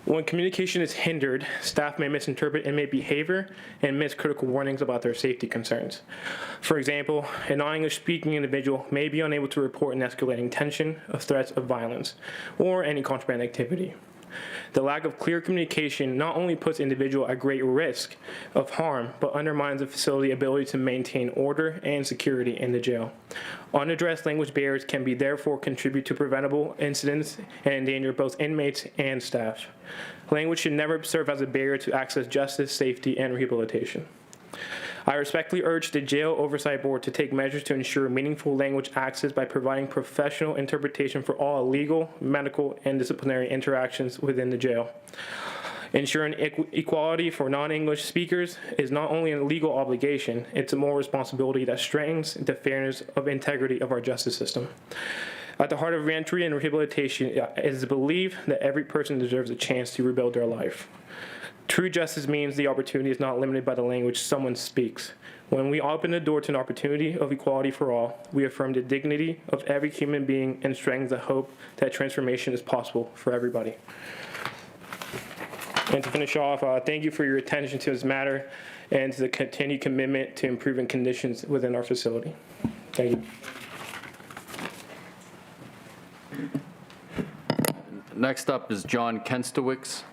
When communication is hindered, staff may misinterpret inmate behavior and miss critical warnings about their safety concerns. For example, a non-English speaking individual may be unable to report an escalating tension of threats of violence or any contraband activity. The lack of clear communication not only puts individuals at great risk of harm, but undermines the facility's ability to maintain order and security in the jail. Unaddressed language barriers can therefore contribute to preventable incidents and endanger both inmates and staff. Language should never serve as a barrier to access justice, safety, and rehabilitation. I respectfully urge the Jail Oversight Board to take measures to ensure meaningful language access by providing professional interpretation for all legal, medical, and disciplinary interactions within the jail. Ensuring equality for non-English speakers is not only a legal obligation, it's a moral responsibility that strengthens the fairness of integrity of our justice system. At the heart of reentry and rehabilitation is the belief that every person deserves a chance to rebuild their life. True justice means the opportunity is not limited by the language someone speaks. When we open the door to an opportunity of equality for all, we affirm the dignity of every human being and strengthen the hope that transformation is possible for everybody. And to finish off, thank you for your attention to this matter and to the continued commitment to improving conditions within our facility. Thank you. Next up is John Kenstowicz.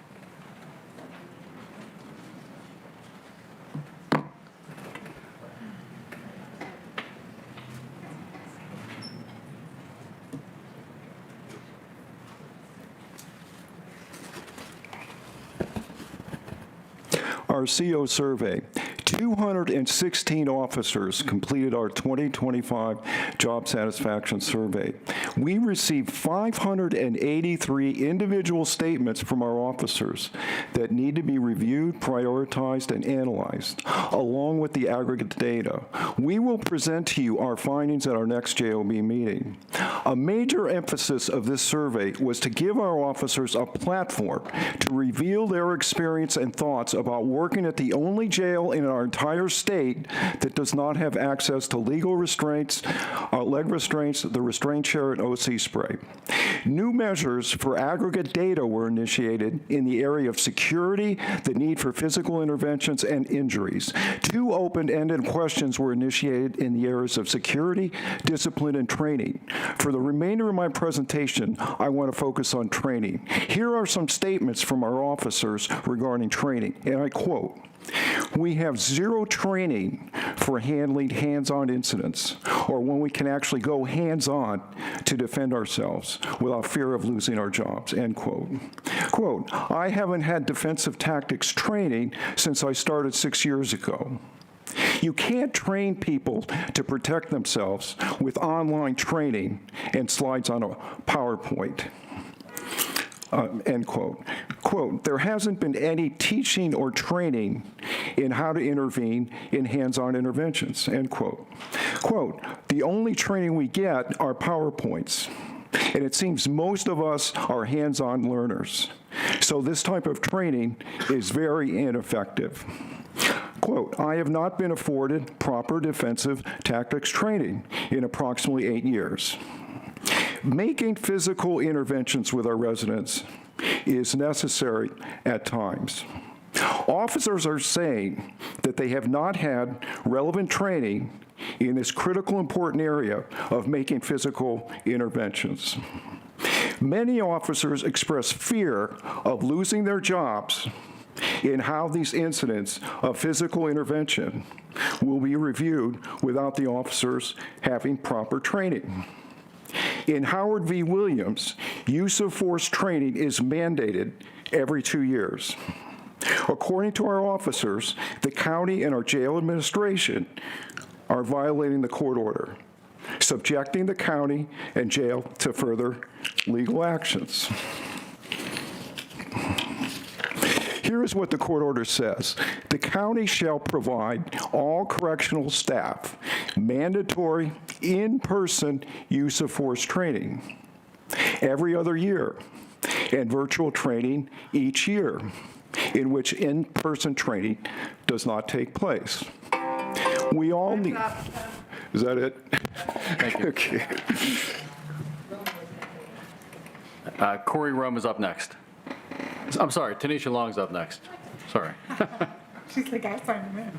Our CO survey. 216 officers completed our 2025 job satisfaction survey. We received 583 individual statements from our officers that need to be reviewed, prioritized, and analyzed, along with the aggregate data. We will present to you our findings at our next JOB meeting. A major emphasis of this survey was to give our officers a platform to reveal their experience and thoughts about working at the only jail in our entire state that does not have access to legal restraints, leg restraints, the restraint chair, and OC spray. New measures for aggregate data were initiated in the area of security, the need for physical interventions, and injuries. 2 open-ended questions were initiated in the areas of security, discipline, and training. For the remainder of my presentation, I want to focus on training. Here are some statements from our officers regarding training, and I quote, "We have zero training for handling hands-on incidents or when we can actually go hands-on to defend ourselves without fear of losing our jobs," end quote. Quote, "I haven't had defensive tactics training since I started 6 years ago." You can't train people to protect themselves with online training and slides on a PowerPoint. End quote. Quote, "There hasn't been any teaching or training in how to intervene in hands-on interventions," end quote. Quote, "The only training we get are PowerPoints, and it seems most of us are hands-on learners. So this type of training is very ineffective." Quote, "I have not been afforded proper defensive tactics training in approximately 8 years. Making physical interventions with our residents is necessary at times. Officers are saying that they have not had relevant training in this critical, important area of making physical interventions. Many officers express fear of losing their jobs in how these incidents of physical intervention will be reviewed without the officers having proper training. In Howard v. Williams, use of force training is mandated every 2 years. According to our officers, the county and our jail administration are violating the court order, subjecting the county and jail to further legal actions. Here is what the court order says. The county shall provide all correctional staff mandatory in-person use of force training every other year and virtual training each year in which in-person training does not take place. We all need... Is that it? Thank you. Okay. Corey Rome is up next. I'm sorry, Tanisha Long's up next. Sorry. She's like, I signed him in.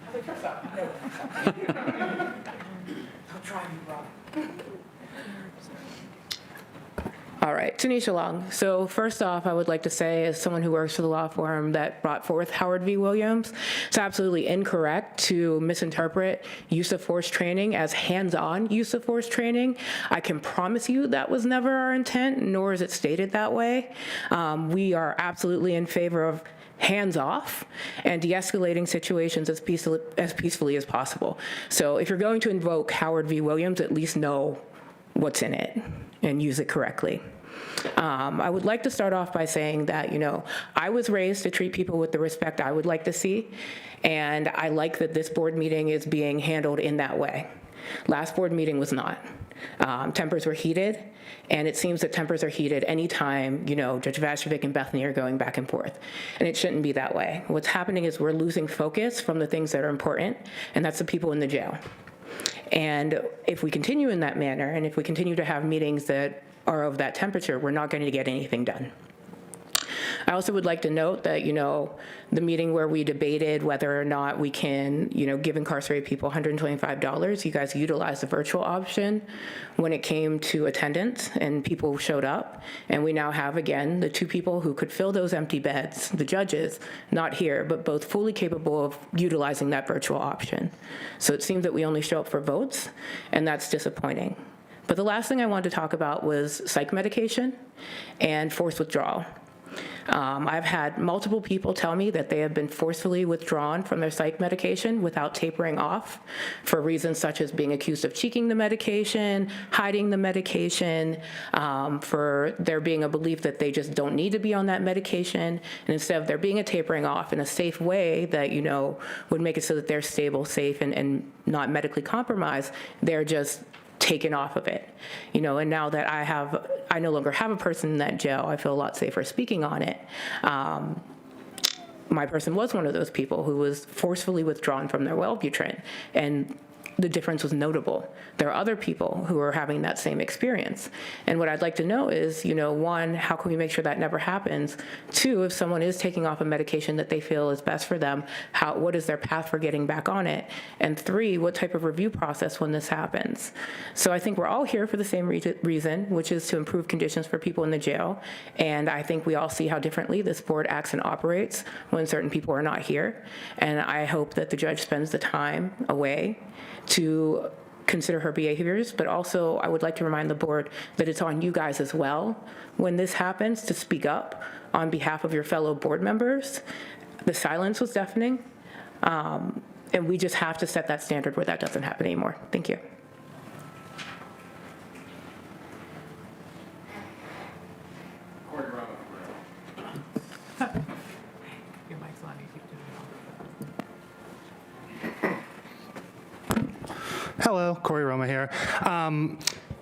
All right, Tanisha Long. So first off, I would like to say, as someone who works for the law firm that brought forth Howard v. Williams, it's absolutely incorrect to misinterpret use of force training as hands-on use of force training. I can promise you that was never our intent, nor is it stated that way. We are absolutely in favor of hands-off and de-escalating situations as peacefully as possible. So if you're going to invoke Howard v. Williams, at least know what's in it and use it correctly. I would like to start off by saying that, I was raised to treat people with the respect I would like to see, and I like that this board meeting is being handled in that way. Last board meeting was not. Tempers were heated, and it seems that tempers are heated anytime, Judge Vašević and Bethany are going back and forth, and it shouldn't be that way. What's happening is we're losing focus from the things that are important, and that's the people in the jail. And if we continue in that manner, and if we continue to have meetings that are of that temperature, we're not going to get anything done. I also would like to note that, the meeting where we debated whether or not we can, give incarcerated people $125, you guys utilized the virtual option when it came to attendance, and people showed up. And we now have, again, the two people who could fill those empty beds, the judges, not here, but both fully capable of utilizing that virtual option. So it seems that we only show up for votes, and that's disappointing. But the last thing I wanted to talk about was psych medication and forced withdrawal. I've had multiple people tell me that they have been forcefully withdrawn from their psych medication without tapering off for reasons such as being accused of cheeking the medication, hiding the medication, for there being a belief that they just don't need to be on that medication. And instead of there being a tapering off in a safe way that, would make it so that they're stable, safe, and not medically compromised, they're just taken off of it, and now that I no longer have a person in that jail, I feel a lot safer speaking on it. My person was one of those people who was forcefully withdrawn from their Wellbutrin, and the difference was notable. There are other people who are having that same experience. And what I'd like to know is, one, how can we make sure that never happens? Two, if someone is taking off a medication that they feel is best for them, what is their path for getting back on it? And three, what type of review process when this happens? So I think we're all here for the same reason, which is to improve conditions for people in the jail. And I think we all see how differently this board acts and operates when certain people are not here. And I hope that the judge spends the time away to consider her behaviors, but also I would like to remind the board that it's on you guys as well when this happens to speak up on behalf of your fellow board members. The silence was deafening, and we just have to set that standard where that doesn't happen anymore. Thank you. Your mic's on. Hello, Corey Roma here.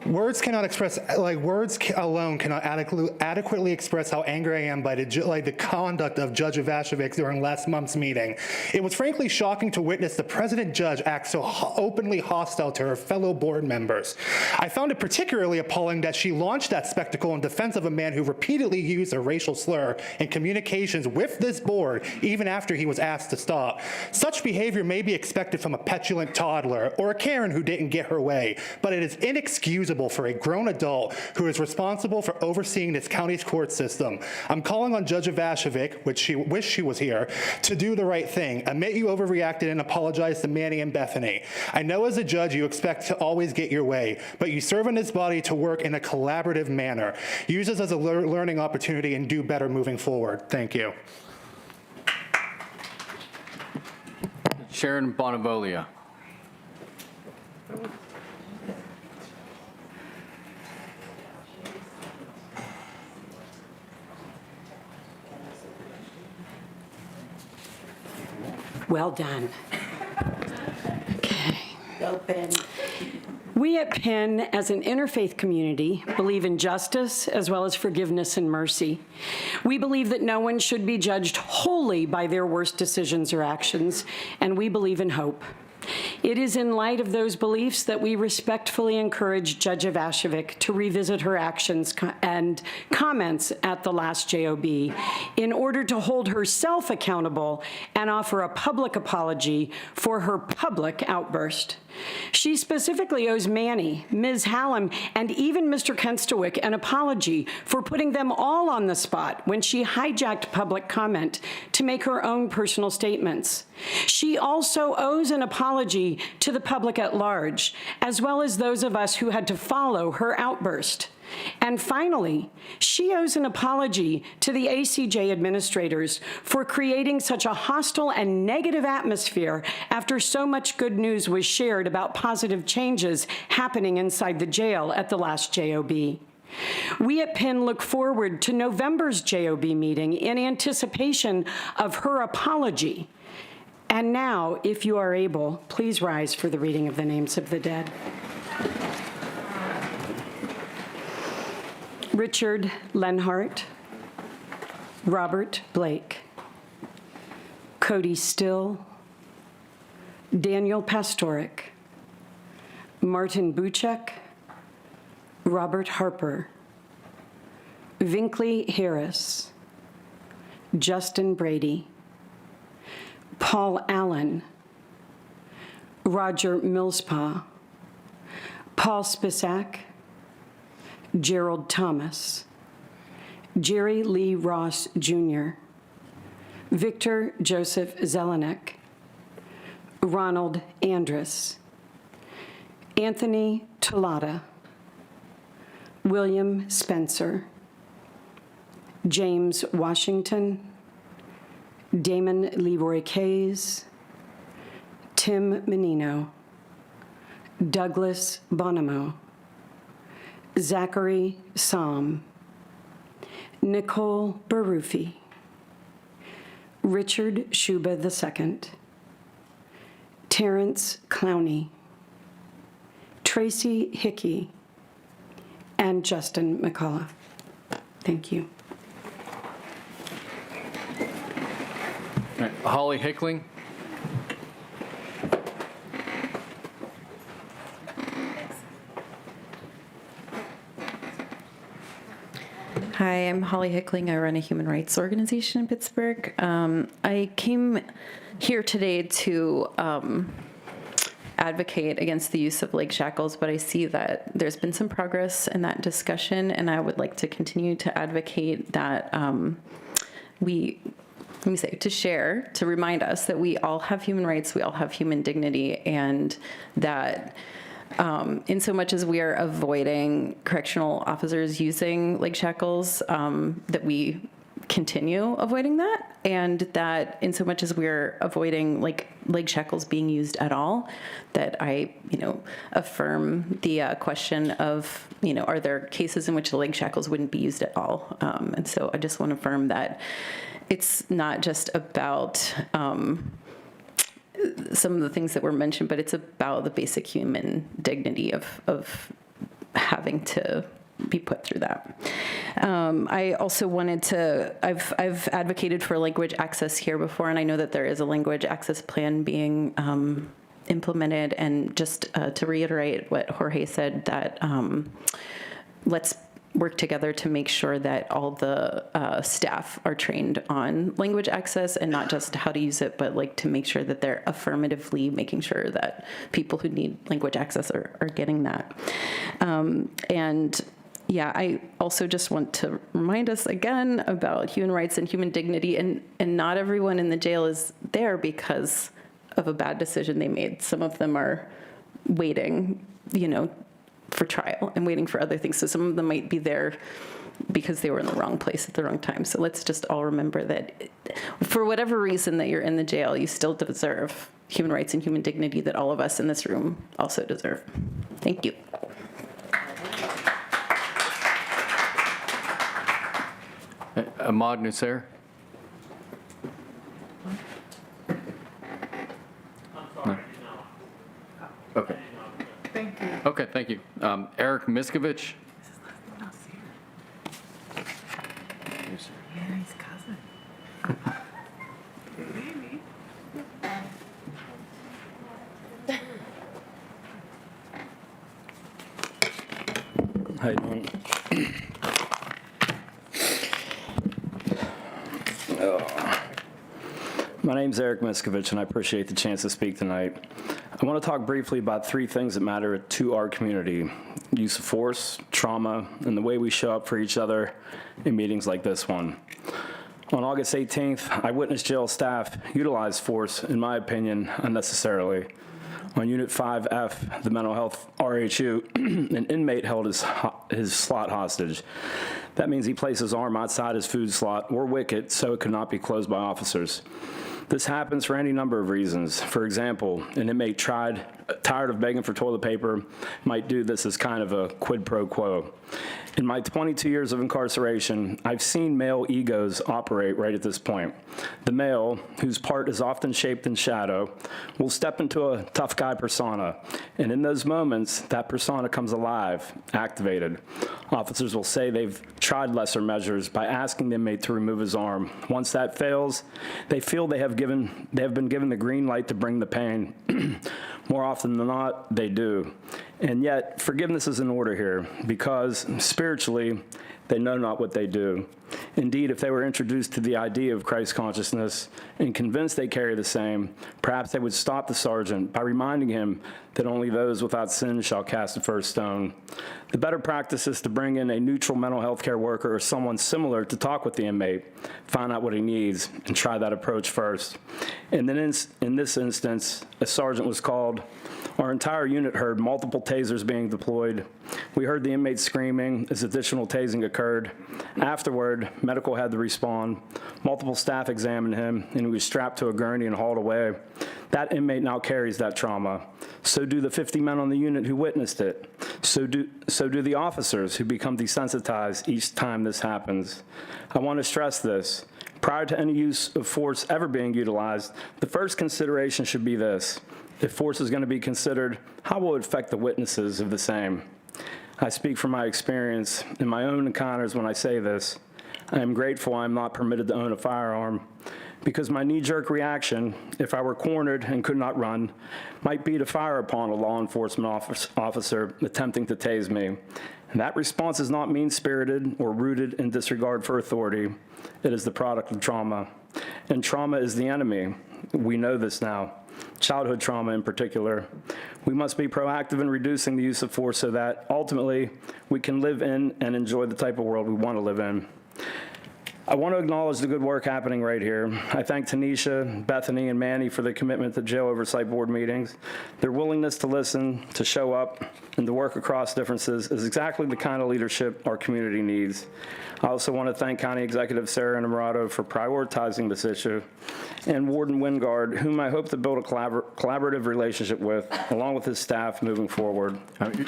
Words cannot express, words alone cannot adequately express how angry I am by the conduct of Judge Vašević during last month's meeting. It was frankly shocking to witness the president judge act so openly hostile to her fellow board members. I found it particularly appalling that she launched that spectacle in defense of a man who repeatedly used a racial slur in communications with this board, even after he was asked to stop. Such behavior may be expected from a petulant toddler or a Karen who didn't get her way, but it is inexcusable for a grown adult who is responsible for overseeing this county's court system. I'm calling on Judge Vašević, which she wished she was here, to do the right thing. Admit you overreacted and apologize to Manny and Bethany. I know as a judge you expect to always get your way, but you serve in this body to work in a collaborative manner. Use this as a learning opportunity and do better moving forward. Thank you. Sharon Bonavolia. Well done. Okay. We at Penn, as an interfaith community, believe in justice as well as forgiveness and mercy. We believe that no one should be judged wholly by their worst decisions or actions, and we believe in hope. It is in light of those beliefs that we respectfully encourage Judge Ivashevic to revisit her actions and comments at the last JOB in order to hold herself accountable and offer a public apology for her public outburst. She specifically owes Manny, Ms. Hallam, and even Mr. Kenstowick an apology for putting them all on the spot when she hijacked public comment to make her own personal statements. She also owes an apology to the public at large, as well as those of us who had to follow her outburst. And finally, she owes an apology to the ACJ administrators for creating such a hostile and negative atmosphere after so much good news was shared about positive changes happening inside the jail at the last JOB. We at Penn look forward to November's JOB meeting in anticipation of her apology. And now, if you are able, please rise for the reading of the names of the dead. Richard Lenhart, Robert Blake, Cody Still, Daniel Pastoric, Martin Buchek, Robert Harper, Vinkley Harris, Justin Brady, Paul Allen, Roger Millspaugh, Paul Spisak, Gerald Thomas, Jerry Lee Ross Jr., Victor Joseph Zelenek, Ronald Andrus, Anthony Tolada, William Spencer, James Washington, Damon Leroy Kays, Tim Menino, Douglas Bonamo, Zachary Som, Nicole Barufi, Richard Shuba II, Terrence Clowney, Tracy Hickey, and Justin McCullough. Thank you. All right, Holly Hickling. Hi, I'm Holly Hickling. I run a human rights organization in Pittsburgh. I came here today to advocate against the use of leg shackles, but I see that there's been some progress in that discussion, and I would like to continue to advocate that to remind us that we all have human rights, we all have human dignity, and that in so much as we are avoiding correctional officers using leg shackles, that we continue avoiding that, and that in so much as we're avoiding leg shackles being used at all, that I, affirm the question of, are there cases in which the leg shackles wouldn't be used at all? And so I just want to affirm that it's not just about some of the things that were mentioned, but it's about the basic human dignity of having to be put through that. I also wanted to, I've advocated for language access here before, and I know that there is a language access plan being implemented, and just to reiterate what Jorge said, that let's work together to make sure that all the staff are trained on language access, and not just how to use it, but to make sure that they're affirmatively making sure that people who need language access are getting that. Yeah, I also just want to remind us again about human rights and human dignity, and not everyone in the jail is there because of a bad decision they made. Some of them are waiting, for trial and waiting for other things. So some of them might be there because they were in the wrong place at the wrong time. So let's just all remember that for whatever reason that you're in the jail, you still deserve human rights and human dignity that all of us in this room also deserve. Thank you. Ahmad Nussair? No. Okay. Thank you. Okay, thank you. Eric Miskovich? Mary's cousin. How you doing? My name's Eric Miskovich, and I appreciate the chance to speak tonight. I want to talk briefly about three things that matter to our community: use of force, trauma, and the way we show up for each other in meetings like this one. On August 18th, I witnessed jail staff utilize force, in my opinion, unnecessarily. On Unit 5F, the mental health RHU, an inmate held his slot hostage. That means he placed his arm outside his food slot or wicket so it could not be closed by officers. This happens for any number of reasons. For example, an inmate tired of begging for toilet paper might do this as kind of a quid pro quo. In my 22 years of incarceration, I've seen male egos operate right at this point. The male, whose part is often shaped in shadow, will step into a tough guy persona, and in those moments, that persona comes alive, activated. Officers will say they've tried lesser measures by asking the inmate to remove his arm. Once that fails, they feel they have been given the green light to bring the pain. More often than not, they do. And yet, forgiveness is in order here, because spiritually, they know not what they do. Indeed, if they were introduced to the idea of Christ consciousness and convinced they carry the same, perhaps they would stop the sergeant by reminding him that only those without sin shall cast the first stone. The better practice is to bring in a neutral mental health care worker or someone similar to talk with the inmate, find out what he needs, and try that approach first. And then in this instance, a sergeant was called. Our entire unit heard multiple tasers being deployed. We heard the inmates screaming as additional tasing occurred. Afterward, medical had to respond. Multiple staff examined him, and he was strapped to a gurney and hauled away. That inmate now carries that trauma. So do the 50 men on the unit who witnessed it. So do the officers who become desensitized each time this happens. I want to stress this. Prior to any use of force ever being utilized, the first consideration should be this. If force is going to be considered, how will it affect the witnesses of the same? I speak from my experience in my own encounters when I say this. I am grateful I am not permitted to own a firearm, because my knee-jerk reaction, if I were cornered and could not run, might be to fire upon a law enforcement officer attempting to tase me. And that response is not mean-spirited or rooted in disregard for authority. It is the product of trauma. And trauma is the enemy. We know this now. Childhood trauma in particular. We must be proactive in reducing the use of force so that ultimately we can live in and enjoy the type of world we want to live in. I want to acknowledge the good work happening right here. I thank Tanisha, Bethany, and Manny for their commitment to Jail Oversight Board meetings. Their willingness to listen, to show up, and to work across differences is exactly the kind of leadership our community needs. I also want to thank County Executive Sarah Innamorato for prioritizing this issue, and Warden Wingard, whom I hope to build a collaborative relationship with, along with his staff moving forward.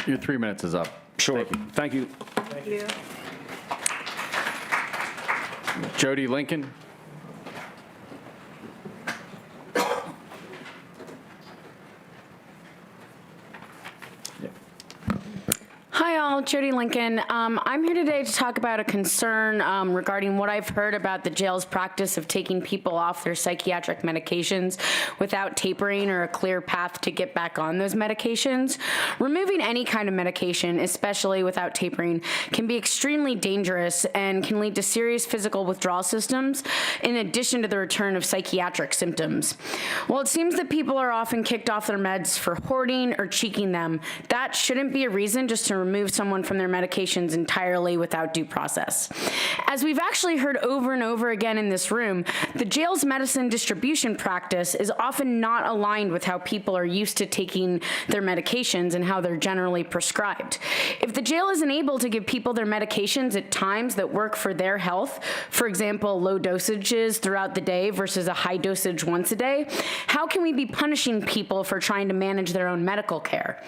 Your 3 minutes is up. Sure. Thank you. Thank you. Jody Lincoln. Hi all, Jody Lincoln. I'm here today to talk about a concern regarding what I've heard about the jail's practice of taking people off their psychiatric medications without tapering or a clear path to get back on those medications. Removing any kind of medication, especially without tapering, can be extremely dangerous and can lead to serious physical withdrawal symptoms in addition to the return of psychiatric symptoms. While it seems that people are often kicked off their meds for hoarding or cheeking them, that shouldn't be a reason just to remove someone from their medications entirely without due process. As we've actually heard over and over again in this room, the jail's medicine distribution practice is often not aligned with how people are used to taking their medications and how they're generally prescribed. If the jail isn't able to give people their medications at times that work for their health, for example, low dosages throughout the day versus a high dosage once a day, how can we be punishing people for trying to manage their own medical care?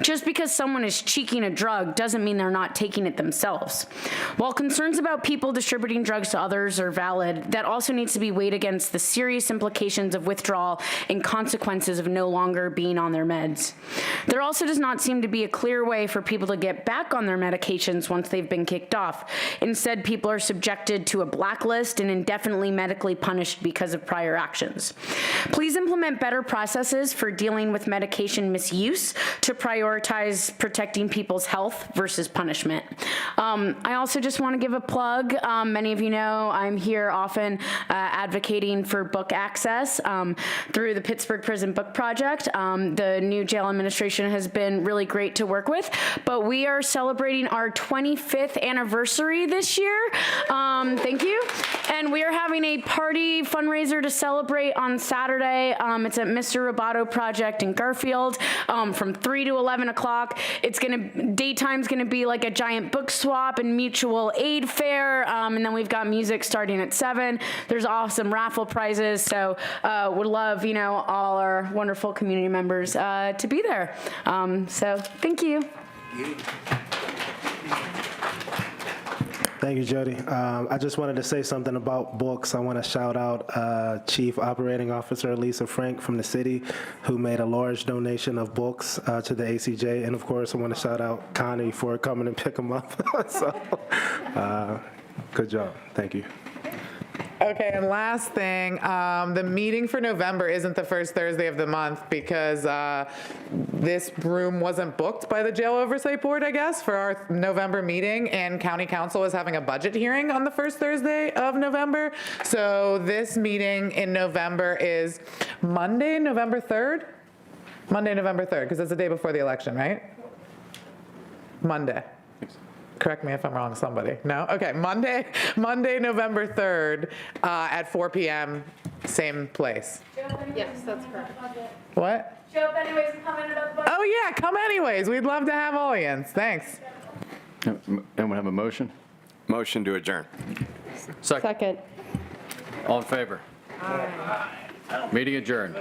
Just because someone is cheeking a drug doesn't mean they're not taking it themselves. While concerns about people distributing drugs to others are valid, that also needs to be weighed against the serious implications of withdrawal and consequences of no longer being on their meds. There also does not seem to be a clear way for people to get back on their medications once they've been kicked off. Instead, people are subjected to a blacklist and indefinitely medically punished because of prior actions. Please implement better processes for dealing with medication misuse to prioritize protecting people's health versus punishment. I also just want to give a plug. Many of you know I'm here often advocating for book access through the Pittsburgh Prison Book Project. The new jail administration has been really great to work with, but we are celebrating our 25th anniversary this year. Thank you. And we are having a party fundraiser to celebrate on Saturday. It's at Mr. Roboto Project in Garfield from 3 to 11 o'clock. Daytime's gonna be like a giant book swap and mutual aid fair. And then we've got music starting at 7. There's awesome raffle prizes. So would love, all our wonderful community members to be there. So thank you. Thank you, Jody. I just wanted to say something about books. I want to shout out Chief Operating Officer Lisa Frank from the city, who made a large donation of books to the ACJ. And of course, I want to shout out Connie for coming and pick them up. So, good job. Thank you. Okay, and last thing, the meeting for November isn't the first Thursday of the month because this room wasn't booked by the Jail Oversight Board, I guess, for our November meeting, and County Council is having a budget hearing on the first Thursday of November. So this meeting in November is Monday, November 3rd? Monday, November 3rd, because it's the day before the election, right? Monday. Correct me if I'm wrong, somebody. No? Okay, Monday, November 3rd at 4 p.m., same place. Yes, that's correct. What? Show up anyways and come in about the budget. Oh, yeah, come anyways. We'd love to have audience. Thanks. Anyone have a motion? Motion to adjourn. Second. Second. All in favor? Aye. Meeting adjourned.